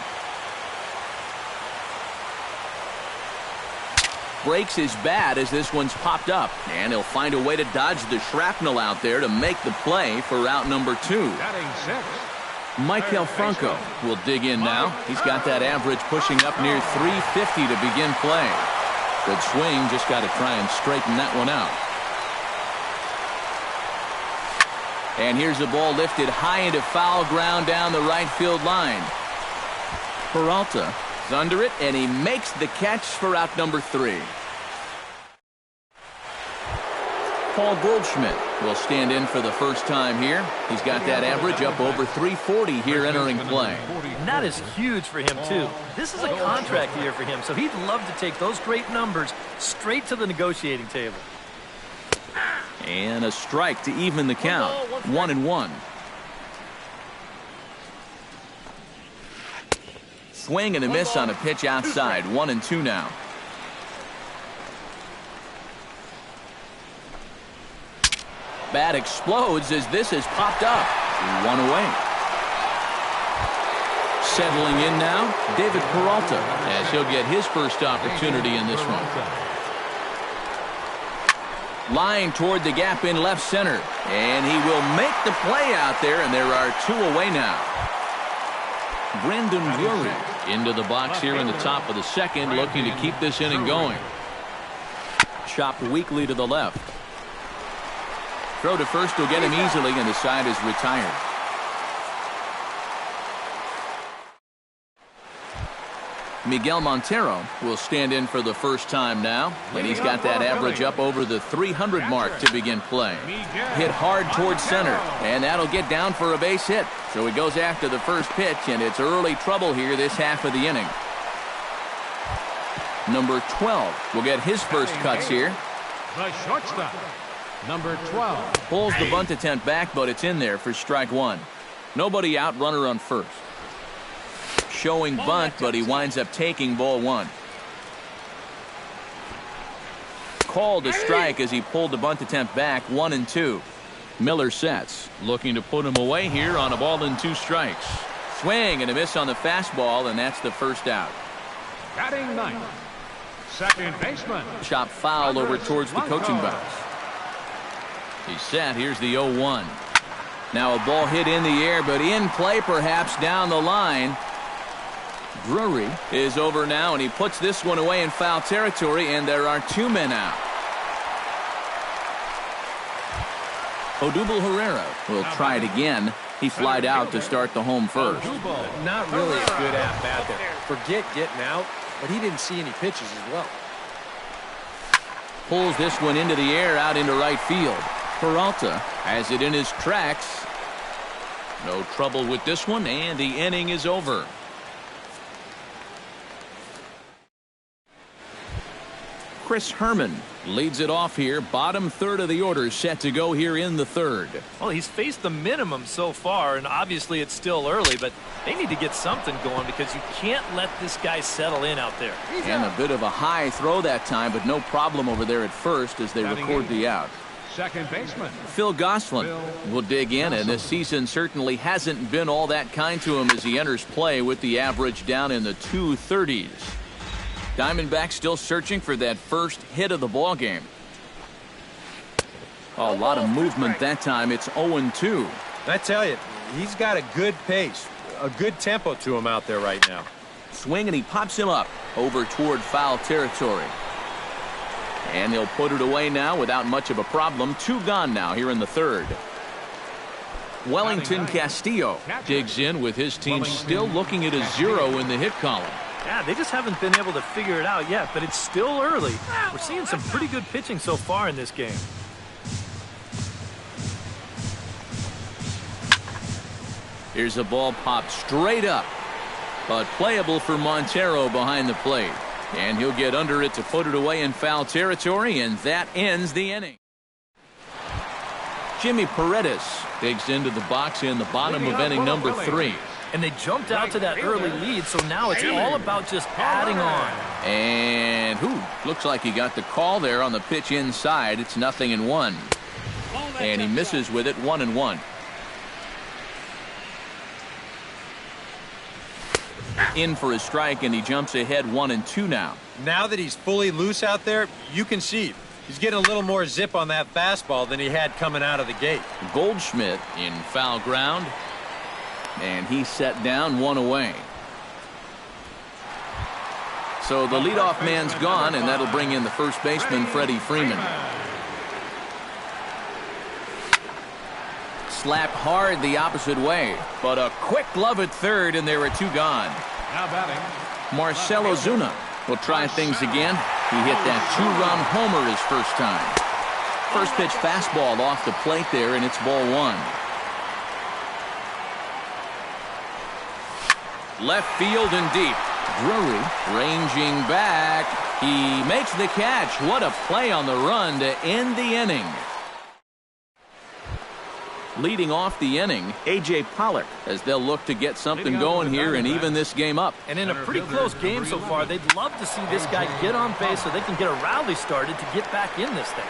Breaks his bat as this one's popped up, and he'll find a way to dodge the shrapnel out there to make the play for out number 2. Michael Franco will dig in now. He's got that average pushing up near 350 to begin play. Good swing, just got to try and straighten that one out. And here's a ball lifted high into foul ground down the right field line. Peralta is under it, and he makes the catch for out number 3. Paul Goldschmidt will stand in for the first time here. He's got that average up over 340 here entering play. And that is huge for him, too. This is a contract year for him, so he'd love to take those great numbers straight to the negotiating table. And a strike to even the count. 1 and 1. Swing and a miss on a pitch outside. 1 and 2 now. Bat explodes as this has popped up. 1 away. Settling in now, David Peralta, as he'll get his first opportunity in this one. Line toward the gap in left center, and he will make the play out there, and there are 2 away now. Brandon Drury into the box here in the top of the second, looking to keep this inning going. Chopped weakly to the left. Throw to first will get him easily, and the side is retired. Miguel Montero will stand in for the first time now, and he's got that average up over the 300 mark to begin play. Hit hard towards center, and that'll get down for a base hit. So he goes after the first pitch, and it's early trouble here this half of the inning. Number 12 will get his first cuts here. The shortstop, number 12. Pulls the bunt attempt back, but it's in there for strike one. Nobody out, runner on first. Showing bunt, but he winds up taking ball one. Called a strike as he pulled the bunt attempt back, 1-2. Miller sets, looking to put him away here on a ball and 2 strikes. Swing and a miss on the fastball, and that's the first out. Batting ninth, second baseman. Chop foul over towards the coaching box. He's set. Here's the 0-1. Now a ball hit in the air, but in play perhaps down the line. Drury is over now, and he puts this one away in foul territory, and there are 2 men out. Odubel Herrera will try it again. He flied out to start the home first. Not really a good at-bat there. Forget getting out, but he didn't see any pitches as well. Pulls this one into the air out into right field. Peralta has it in his tracks. No trouble with this one, and the inning is over. Chris Herman leads it off here. Bottom third of the order set to go here in the third. Well, he's faced the minimum so far, and obviously it's still early, but they need to get something going because you can't let this guy settle in out there. And a bit of a high throw that time, but no problem over there at first as they record the out. Second baseman. Phil Gosselin will dig in, and this season certainly hasn't been all that kind to him as he enters play with the average down in the 230s. Diamondbacks still searching for that first hit of the ball game. A lot of movement that time. It's 0-2. I tell you, he's got a good pace, a good tempo to him out there right now. Swing, and he pops him up over toward foul territory. And he'll put it away now without much of a problem. 2 gone now here in the third. Wellington Castillo digs in with his team still looking at a 0 in the hit column. Yeah, they just haven't been able to figure it out yet, but it's still early. We're seeing some pretty good pitching so far in this game. Here's a ball popped straight up, but playable for Montero behind the plate. And he'll get under it to put it away in foul territory, and that ends the inning. Jimmy Paredes digs into the box in the bottom of inning number 3. And they jumped out to that early lead, so now it's all about just adding on. And looks like he got the call there on the pitch inside. It's 0-1. And he misses with it, 1-1. In for a strike, and he jumps ahead 1-2 now. Now that he's fully loose out there, you can see he's getting a little more zip on that fastball than he had coming out of the gate. Goldschmidt in foul ground. And he's set down, 1 away. So the leadoff man's gone, and that'll bring in the first baseman, Freddie Freeman. Slapped hard the opposite way, but a quick glove at third, and there are 2 gone. Now batting, Marcell Ozuna will try things again. He hit that 2-run homer his first time. First pitch fastball off the plate there, and it's ball 1. Left field and deep. Drury ranging back. He makes the catch. What a play on the run to end the inning. Leading off the inning, A.J. Pollock, as they'll look to get something going here and even this game up. And in a pretty close game so far, they'd love to see this guy get on base so they can get a rally started to get back in this thing.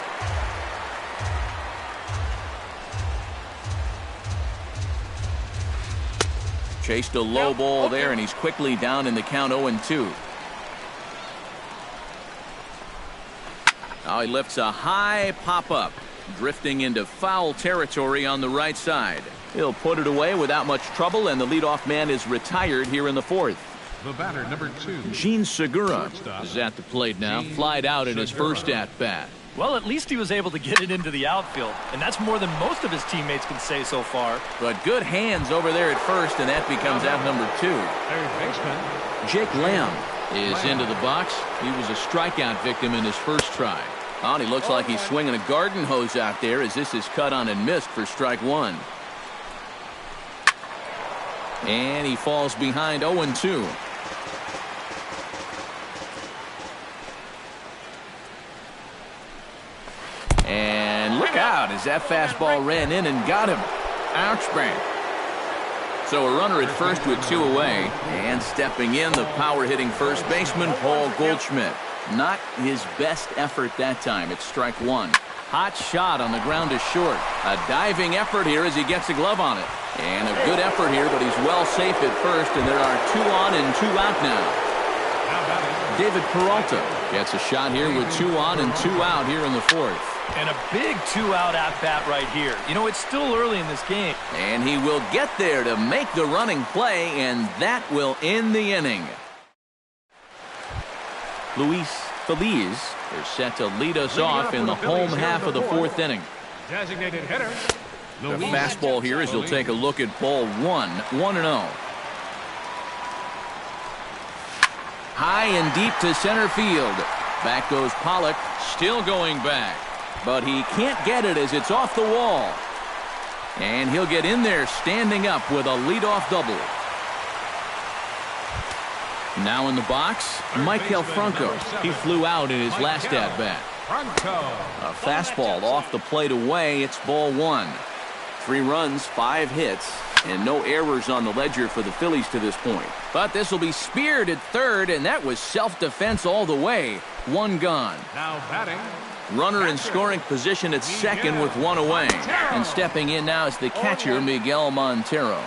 Chased a low ball there, and he's quickly down in the count 0-2. Now he lifts a high pop-up, drifting into foul territory on the right side. He'll put it away without much trouble, and the leadoff man is retired here in the 4th. The batter, number 2. Gene Segura is at the plate now. Flied out in his first at-bat. Well, at least he was able to get it into the outfield, and that's more than most of his teammates can say so far. But good hands over there at first, and that becomes out number 2. Third baseman. Jake Lamb is into the box. He was a strikeout victim in his first try. Oh, and he looks like he's swinging a garden hose out there as this is cut on and missed for strike 1. And he falls behind 0-2. And look out as that fastball ran in and got him. Ouch, bang. So a runner at first with 2 away. And stepping in, the power-hitting first baseman, Paul Goldschmidt. Not his best effort that time. It's strike 1. Hot shot on the ground to short. A diving effort here as he gets a glove on it. And a good effort here, but he's well safe at first, and there are 2 on and 2 out now. David Peralta gets a shot here with 2 on and 2 out here in the 4th. And a big 2-out at-bat right here. You know, it's still early in this game. And he will get there to make the running play, and that will end the inning. Luis Feliz is set to lead us off in the home half of the 4th inning. Designated hitter. The fastball here as he'll take a look at ball 1, 1-0. High and deep to center field. Back goes Pollock, still going back. But he can't get it as it's off the wall. And he'll get in there standing up with a leadoff double. Now in the box, Maikel Franco. He flew out in his last at-bat. A fastball off the plate away. It's ball 1. 3 runs, 5 hits, and no errors on the ledger for the Phillies to this point. But this will be speared at third, and that was self-defense all the way. 1 gone. Now batting. Runner in scoring position at second with 1 away. And stepping in now is the catcher, Miguel Montero.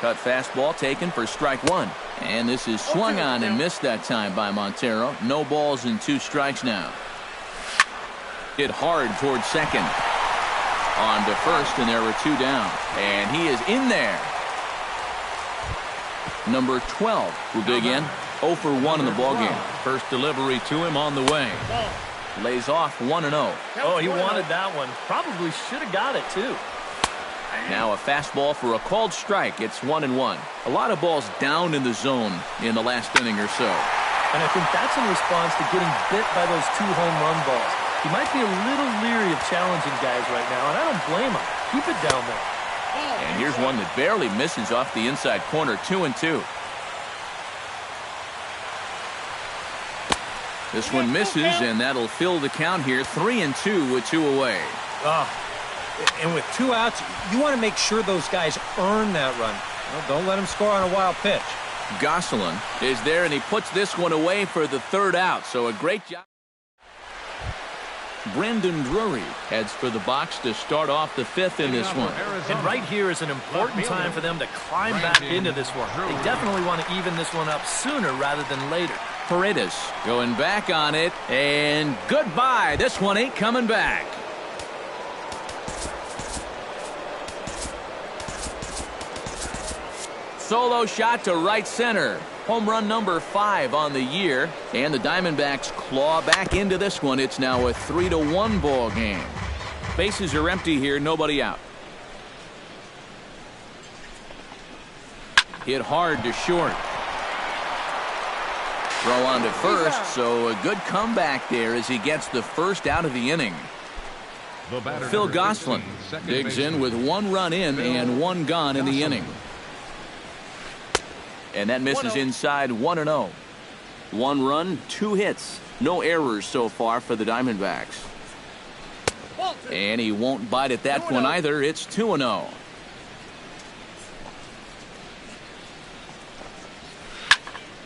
Cut fastball taken for strike 1. And this is swung on and missed that time by Montero. No balls and 2 strikes now. Hit hard towards second. On to first, and there were 2 down. And he is in there. Number 12 will dig in. 0 for 1 in the ballgame. First delivery to him on the way. Lays off 1-0. Oh, he wanted that one. Probably should have got it, too. Now a fastball for a called strike. It's 1-1. A lot of balls down in the zone in the last inning or so. And I think that's in response to getting bit by those 2 home run balls. He might be a little leery of challenging guys right now, and I don't blame him. Keep it down there. And here's one that barely misses off the inside corner. 2-2. This one misses, and that'll fill the count here. 3-2 with 2 away. And with 2 outs, you want to make sure those guys earn that run. Well, don't let them score on a wild pitch. Gosselin is there, and he puts this one away for the 3rd out. So a great job. Brandon Drury heads for the box to start off the 5th in this one. And right here is an important time for them to climb back into this one. They definitely want to even this one up sooner rather than later. Paredes going back on it, and goodbye. This one ain't coming back. Solo shot to right center. Home run number 5 on the year. And the Diamondbacks claw back into this one. It's now a 3-1 ball game. Bases are empty here. Nobody out. Hit hard to short. Throw on to first. So a good comeback there as he gets the 1st out of the inning. Phil Gosselin digs in with 1 run in and 1 gone in the inning. And that misses inside. 1-0. 1 run, 2 hits. No errors so far for the Diamondbacks. And he won't bite at that one either. It's 2-0.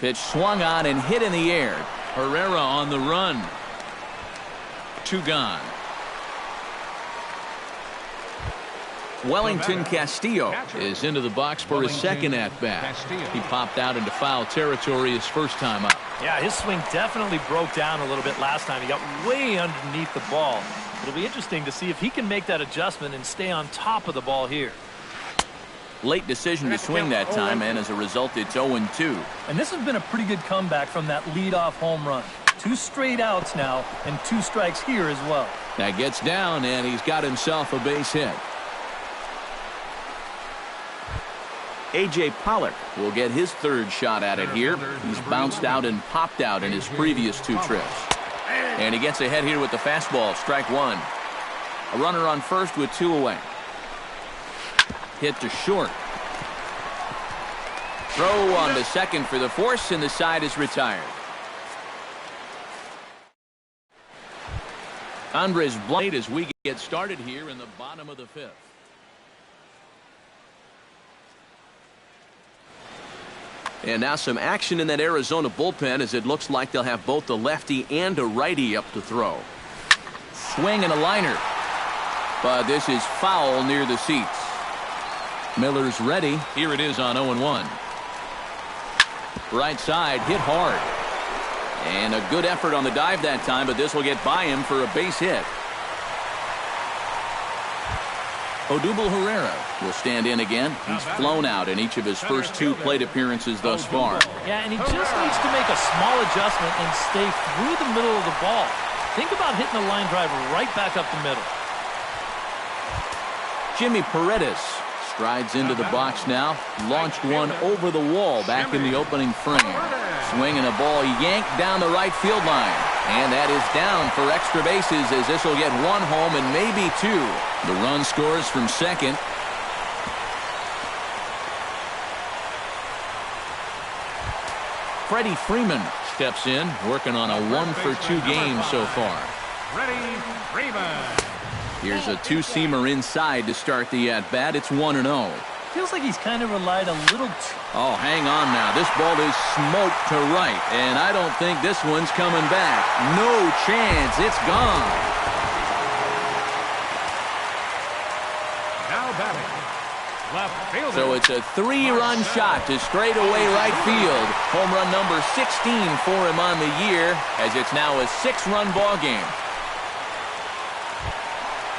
Pitch swung on and hit in the air. Herrera on the run. 2 gone. Wellington Castillo is into the box for his 2nd at-bat. He popped out into foul territory his first time up. Yeah, his swing definitely broke down a little bit last time. He got way underneath the ball. It'll be interesting to see if he can make that adjustment and stay on top of the ball here. Late decision to swing that time, and as a result, it's 0-2. And this has been a pretty good comeback from that leadoff home run. 2 straight outs now, and 2 strikes here as well. That gets down, and he's got himself a base hit. A.J. Pollock will get his 3rd shot at it here. He's bounced out and popped out in his previous 2 trips. And he gets ahead here with the fastball, strike 1. A runner on first with 2 away. Hit to short. Throw on to second for the force, and the side is retired. Andres Blade as we get started here in the bottom of the 5th. And now some action in that Arizona bullpen as it looks like they'll have both the lefty and a righty up to throw. Swing and a liner. But this is foul near the seats. Miller's ready. Here it is on 0-1. Right side hit hard. And a good effort on the dive that time, but this will get by him for a base hit. Odubel Herrera will stand in again. He's flown out in each of his first 2 plate appearances thus far. Yeah, and he just needs to make a small adjustment and stay through the middle of the ball. Think about hitting a line drive right back up the middle. Jimmy Paredes strides into the box now. Launched one over the wall back in the opening frame. Swinging a ball yanked down the right field line. And that is down for extra bases as this will get 1 home and maybe 2. The run scores from second. Freddie Freeman steps in, working on a 1-for-2 game so far. Freddie Freeman. Here's a 2-seamer inside to start the at-bat. It's 1-0. Feels like he's kind of relied a little too... Oh, hang on now. This ball is smoked to right, and I don't think this one's coming back. No chance. It's gone. Now batting. Left fielder. So it's a 3-run shot to straightaway right field. Home run number 16 for him on the year, as it's now a 6-run ball game.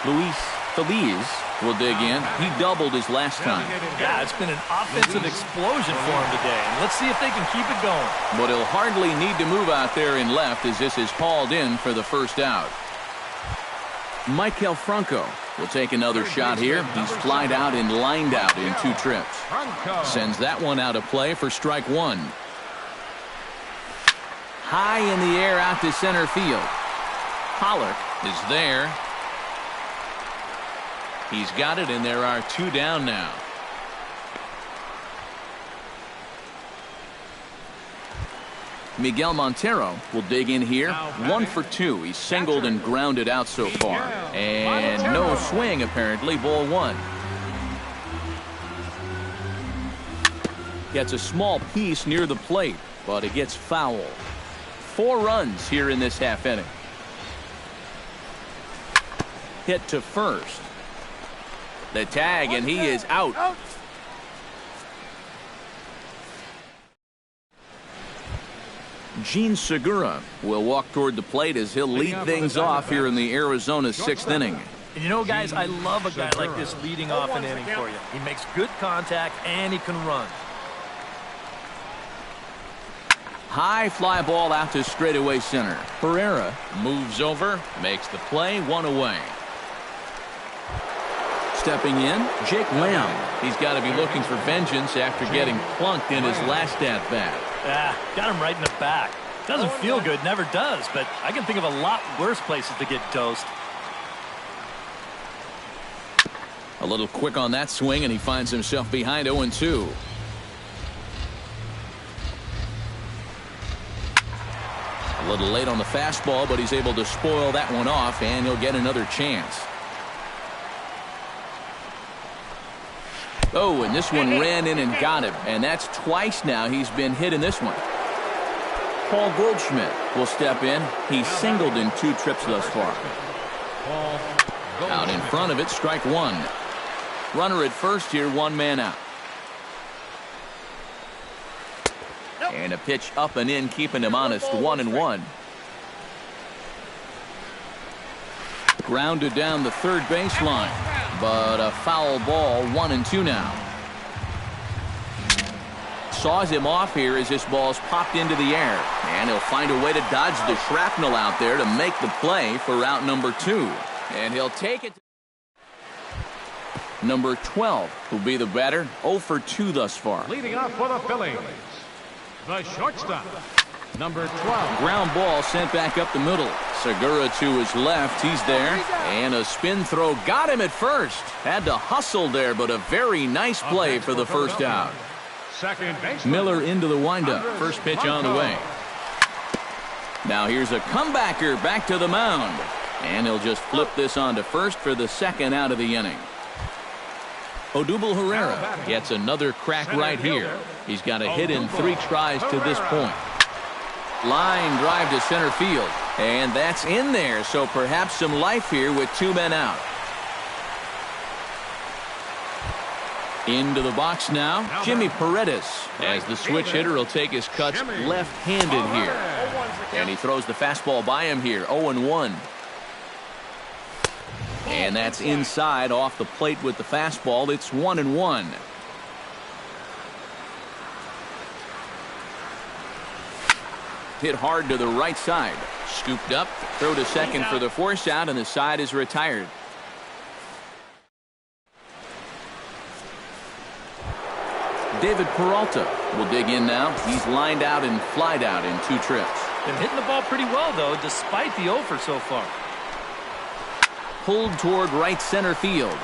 Luis Feliz will dig in. He doubled his last time. Yeah, it's been an offensive explosion for him today. And let's see if they can keep it going. But he'll hardly need to move out there in left as this is hauled in for the first out. Maikel Franco will take another shot here. He's flied out and lined out in 2 trips. Sends that one out of play for strike 1. High in the air out to center field. Pollock is there. He's got it, and there are 2 down now. Miguel Montero will dig in here. 1 for 2. He's singled and grounded out so far. And no swing, apparently. Ball 1. Gets a small piece near the plate, but it gets foul. 4 runs here in this half inning. Hit to first. The tag, and he is out. Gene Segura will walk toward the plate as he'll lead things off here in the Arizona 6th inning. And you know, guys, I love a guy like this leading off an inning for you. He makes good contact, and he can run. High fly ball out to straightaway center. Pereira moves over, makes the play, 1 away. Stepping in, Jake Lamb. He's got to be looking for vengeance after getting plunked in his last at-bat. Got him right in the back. Doesn't feel good, never does, but I can think of a lot worse places to get dosed. A little quick on that swing, and he finds himself behind 0-2. A little late on the fastball, but he's able to spoil that one off, and he'll get another chance. Oh, and this one ran in and got him, and that's twice now he's been hit in this one. Paul Goldschmidt will step in. He's singled in 2 trips thus far. Out in front of it, strike 1. Runner at first here, 1 man out. And a pitch up and in, keeping him honest, 1-1. Grounded down the third baseline, but a foul ball, 1-2 now. saws him off here as this ball's popped into the air. And he'll find a way to dodge the shrapnel out there to make the play for route number 2. And he'll take it. Number 12 will be the batter. 0 for 2 thus far. Leading off for the Phillies, the shortstop, number 12. Ground ball sent back up the middle. Segura to his left. He's there. And a spin throw got him at first. Had to hustle there, but a very nice play for the first out. Second baseman, Miller into the windup. First pitch on the way. Now here's a comebacker back to the mound. And he'll just flip this on to first for the second out of the inning. Odubel Herrera gets another crack right here. He's got a hit in 3 tries to this point. Line drive to center field. And that's in there, so perhaps some life here with 2 men out. Into the box now, Jimmy Paredes, as the switch hitter will take his cuts left-handed here. And he throws the fastball by him here, 0-1. And that's inside off the plate with the fastball. It's 1-1. Hit hard to the right side. Scooped up, throw to second for the force out, and the side is retired. David Peralta will dig in now. He's lined out and flied out in 2 trips. Been hitting the ball pretty well, though, despite the 0 for so far. Pulled toward right center field.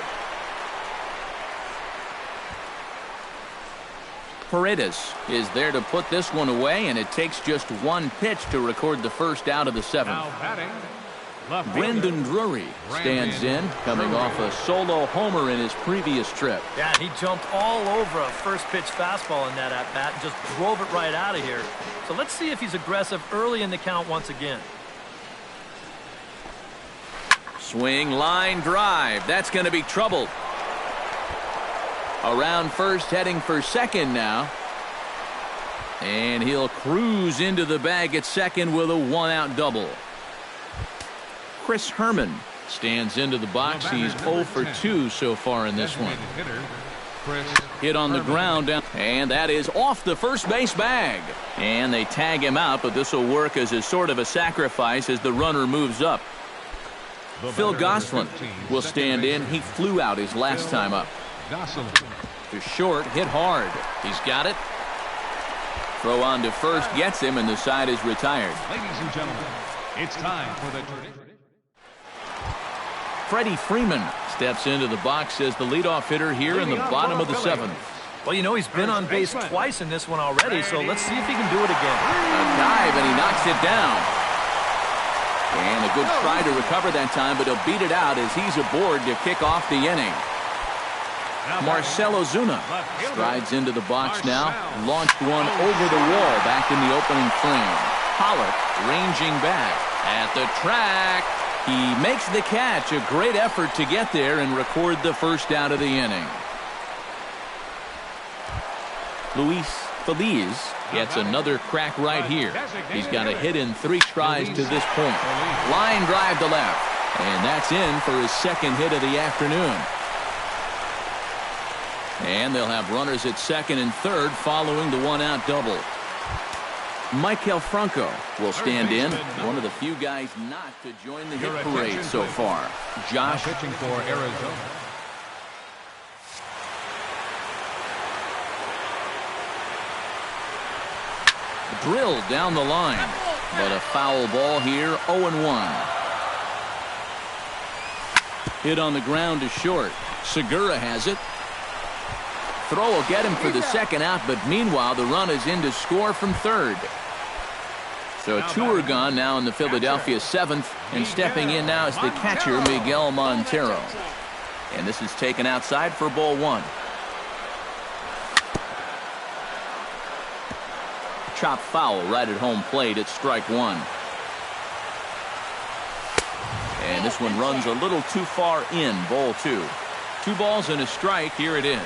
Paredes is there to put this one away, and it takes just 1 pitch to record the first out of the 7th. now batting, left Brandon fielder, Drury stands in, coming off a solo homer in his previous trip. Yeah, he jumped all over a first pitch fastball in that at-bat and just drove it right out of here. So let's see if he's aggressive early in the count once again. Swing, line drive. That's going to be trouble. Around first, heading for second now. And he'll cruise into the bag at second with a 1-out double. Chris Herman stands into the box. He's 0 for 2 so far in this one. Hit on the ground down, and that is off the first base bag. And they tag him out, but this will work as a sort of a sacrifice as the runner moves up. Phil Gosselin will stand in. He flew out his last time up. To short, hit hard. He's got it. Throw on to first, gets him, and the side is retired. Ladies and gentlemen, it's time for the Freddie Freeman steps into the box as the leadoff hitter here in the bottom of the 7th. Well, you know, he's been on base twice in this one already, so let's see if he can do it again. A dive, and he knocks it down. And a good try to recover that time, but he'll beat it out as he's aboard to kick off the inning. Marcell Ozuna strides into the box now. Launched one over the wall back in the opening frame. Pollock ranging back at the track. He makes the catch. A great effort to get there and record the first out of the inning. Luis Feliz gets another crack right here. He's got a hit in 3 tries to this point. Line drive to left. And that's in for his second hit of the afternoon. And they'll have runners at second and third following the 1-out double. Maikel Franco will stand in. One of the few guys not to join the hit parade so far. Josh pitching for Arizona. drilled down the line. But a foul ball here, 0-1. Hit on the ground to short. Segura has it. Throw will get him for the second out, but meanwhile the run is in to score from third. So 2 are gone now in the Philadelphia 7th, and stepping in now is the catcher Miguel Montero. And this is taken outside for ball 1. Chop foul right at home plate at strike 1. And this one runs a little too far in, ball 2. 2 balls and a strike, here it is.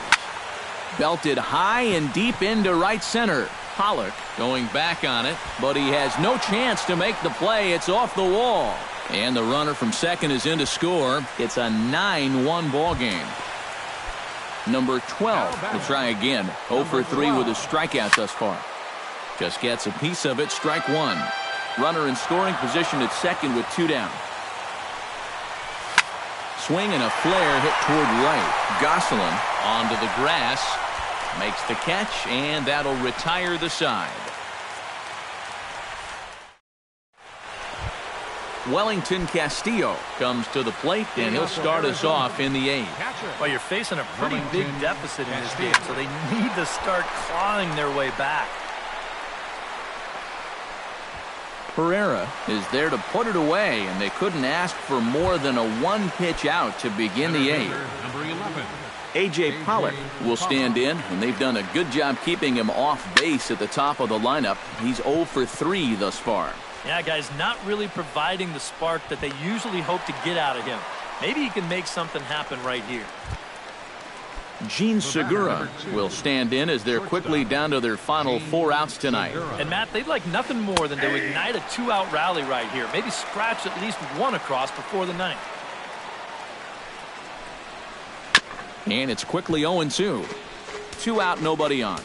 Belted high and deep into right center. Pollock going back on it, but he has no chance to make the play. It's off the wall. And the runner from second is in to score. It's a 9-1 ball game. Number 12 will try again. 0 for 3 with a strikeout thus far. Just gets a piece of it, strike one. Runner in scoring position at second with 2 down. Swing and a flare hit toward right. Gosselin onto the grass. Makes the catch, and that'll retire the side. Wellington Castillo comes to the plate, and he'll start us off in the 8th. Well, you're facing a pretty big deficit in this game, so they need to start clawing their way back. Pereira is there to put it away, and they couldn't ask for more than a 1-pitch out to begin the 8th. A.J. Pollock will stand in, and they've done a good job keeping him off base at the top of the lineup. He's 0 for 3 thus far. Yeah, guys, not really providing the spark that they usually hope to get out of him. Maybe he can make something happen right here. Gene Segura will stand in as they're quickly down to their final 4 outs tonight. And, Matt, they'd like nothing more than to ignite a 2-out rally right here. Maybe scratch at least 1 across before the 9th. And it's quickly 0-2. 2 out, nobody on.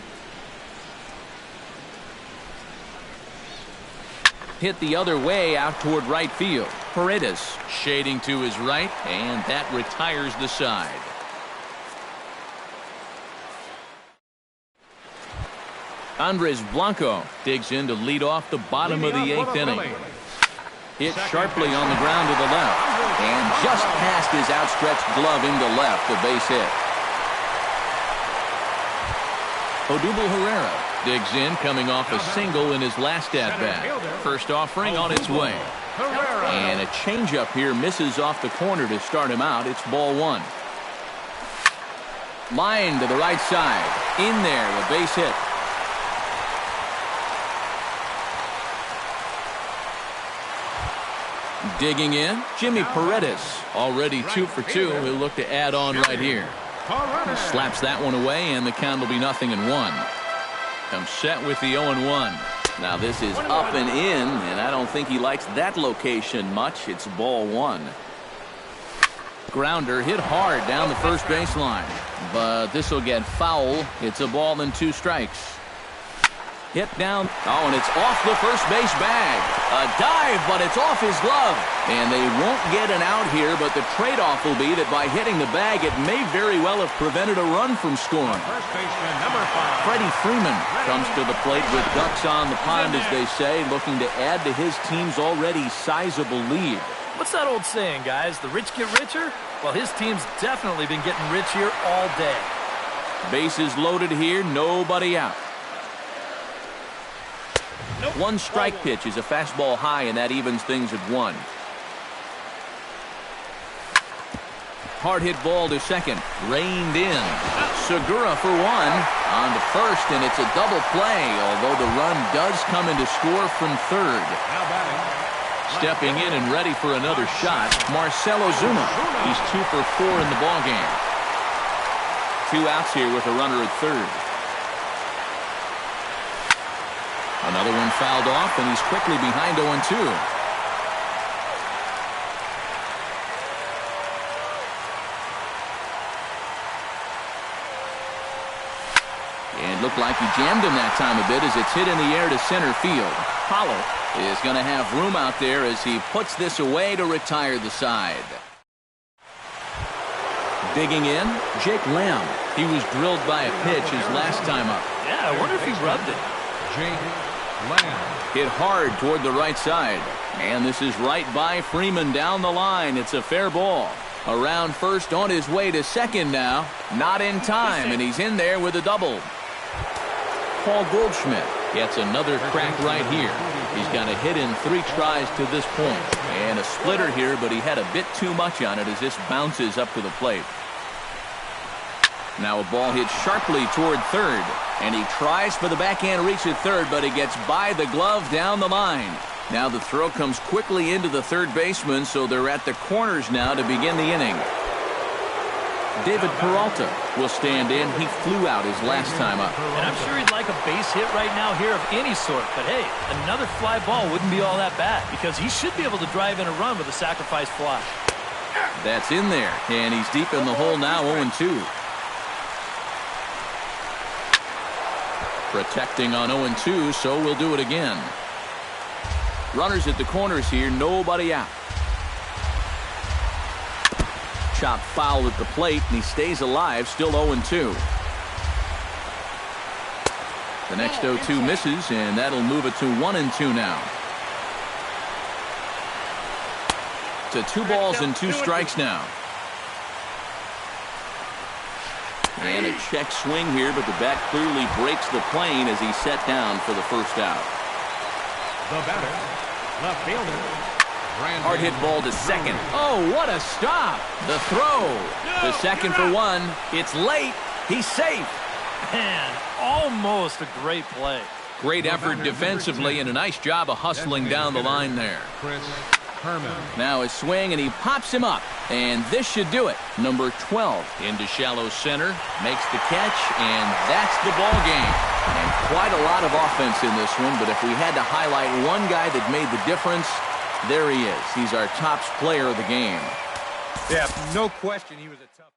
Hit the other way out toward right field. Paredes shading to his right, and that retires the side. Andres Blanco digs in to lead off the bottom of the 8th inning. Hit sharply on the ground to the left, and just past his outstretched glove into left, the base hit. Odubel Herrera digs in, coming off a single in his last at-bat. First offering on its way. And a changeup here misses off the corner to start him out. It's ball 1. Line to the right side. In there, the base hit. Digging in, Jimmy Paredes, already 2 for 2. He'll look to add on right here. He slaps that one away, and the count will be 0-1. Comes set with the 0-1. Now this is up and in, and I don't think he likes that location much. It's ball 1. Grounder hit hard down the first baseline, but this will get foul. It's a ball and 2 strikes. Hit down. Oh, and it's off the first base bag. A dive, but it's off his glove. And they won't get an out here, but the trade-off will be that by hitting the bag, it may very well have prevented a run from scoring. First baseman, number 5. Freddie Freeman comes to the plate with ducks on the pond, as they say, looking to add to his team's already sizable lead. What's that old saying, guys? The rich get richer? Well, his team's definitely been getting rich here all day. Bases loaded here, nobody out. One strike pitch is a fastball high, and that evens things at 1. Hard hit ball to second. Reined in. Segura for 1. On to first, and it's a double play, although the run does come into score from third. Stepping in and ready for another shot, Marcelo Zuna. He's 2 for 4 in the ballgame. 2 outs here with a runner at third. Another one fouled off, and he's quickly behind 0-2. And it looked like he jammed him that time a bit as it's hit in the air to center field. Pollard is going to have room out there as he puts this away to retire the side. Digging in, Jake Lamb. He was drilled by a pitch his last time up. Yeah, I wonder if he rubbed it. Jake Lamb. Hit hard toward the right side. And this is right by Freeman down the line. It's a fair ball. Around first, on his way to second now. Not in time, and he's in there with a double. Paul Goldschmidt gets another crack right here. He's got a hit in 3 tries to this point. And a splitter here, but he had a bit too much on it as this bounces up to the plate. Now a ball hit sharply toward third, and he tries for the backhand reach at third, but he gets by the glove down the line. Now the throw comes quickly into the third baseman, so they're at the corners now to begin the inning. David Peralta will stand in. He flew out his last time up. And I'm sure he'd like a base hit right now here of any sort, but hey, another fly ball wouldn't be all that bad because he should be able to drive in a run with a sacrifice fly. That's in there, and he's deep in the hole now, 0-2. Protecting on 0-2, so we'll do it again. Runners at the corners here, nobody out. Chop foul at the plate, and he stays alive, still 0-2. The next 0-2 misses, and that'll move it to 1-2 now. To 2 balls and 2 strikes now. And a check swing here, but the bat clearly breaks the plane as he's set down for the first out. The batter, left fielder, Hard hit ball to second. Oh, what a stop. The throw. The second for 1. It's late. He's safe. Man, almost a great play. Great effort defensively and a nice job of hustling down the line there. Now a swing, and he pops him up. And this should do it. Number 12 into shallow center. Makes the catch, and that's the ball game. And quite a lot of offense in this one, but if we had to highlight one guy that made the difference, there he is. He's our top player of the game. Yeah, no question he was a tough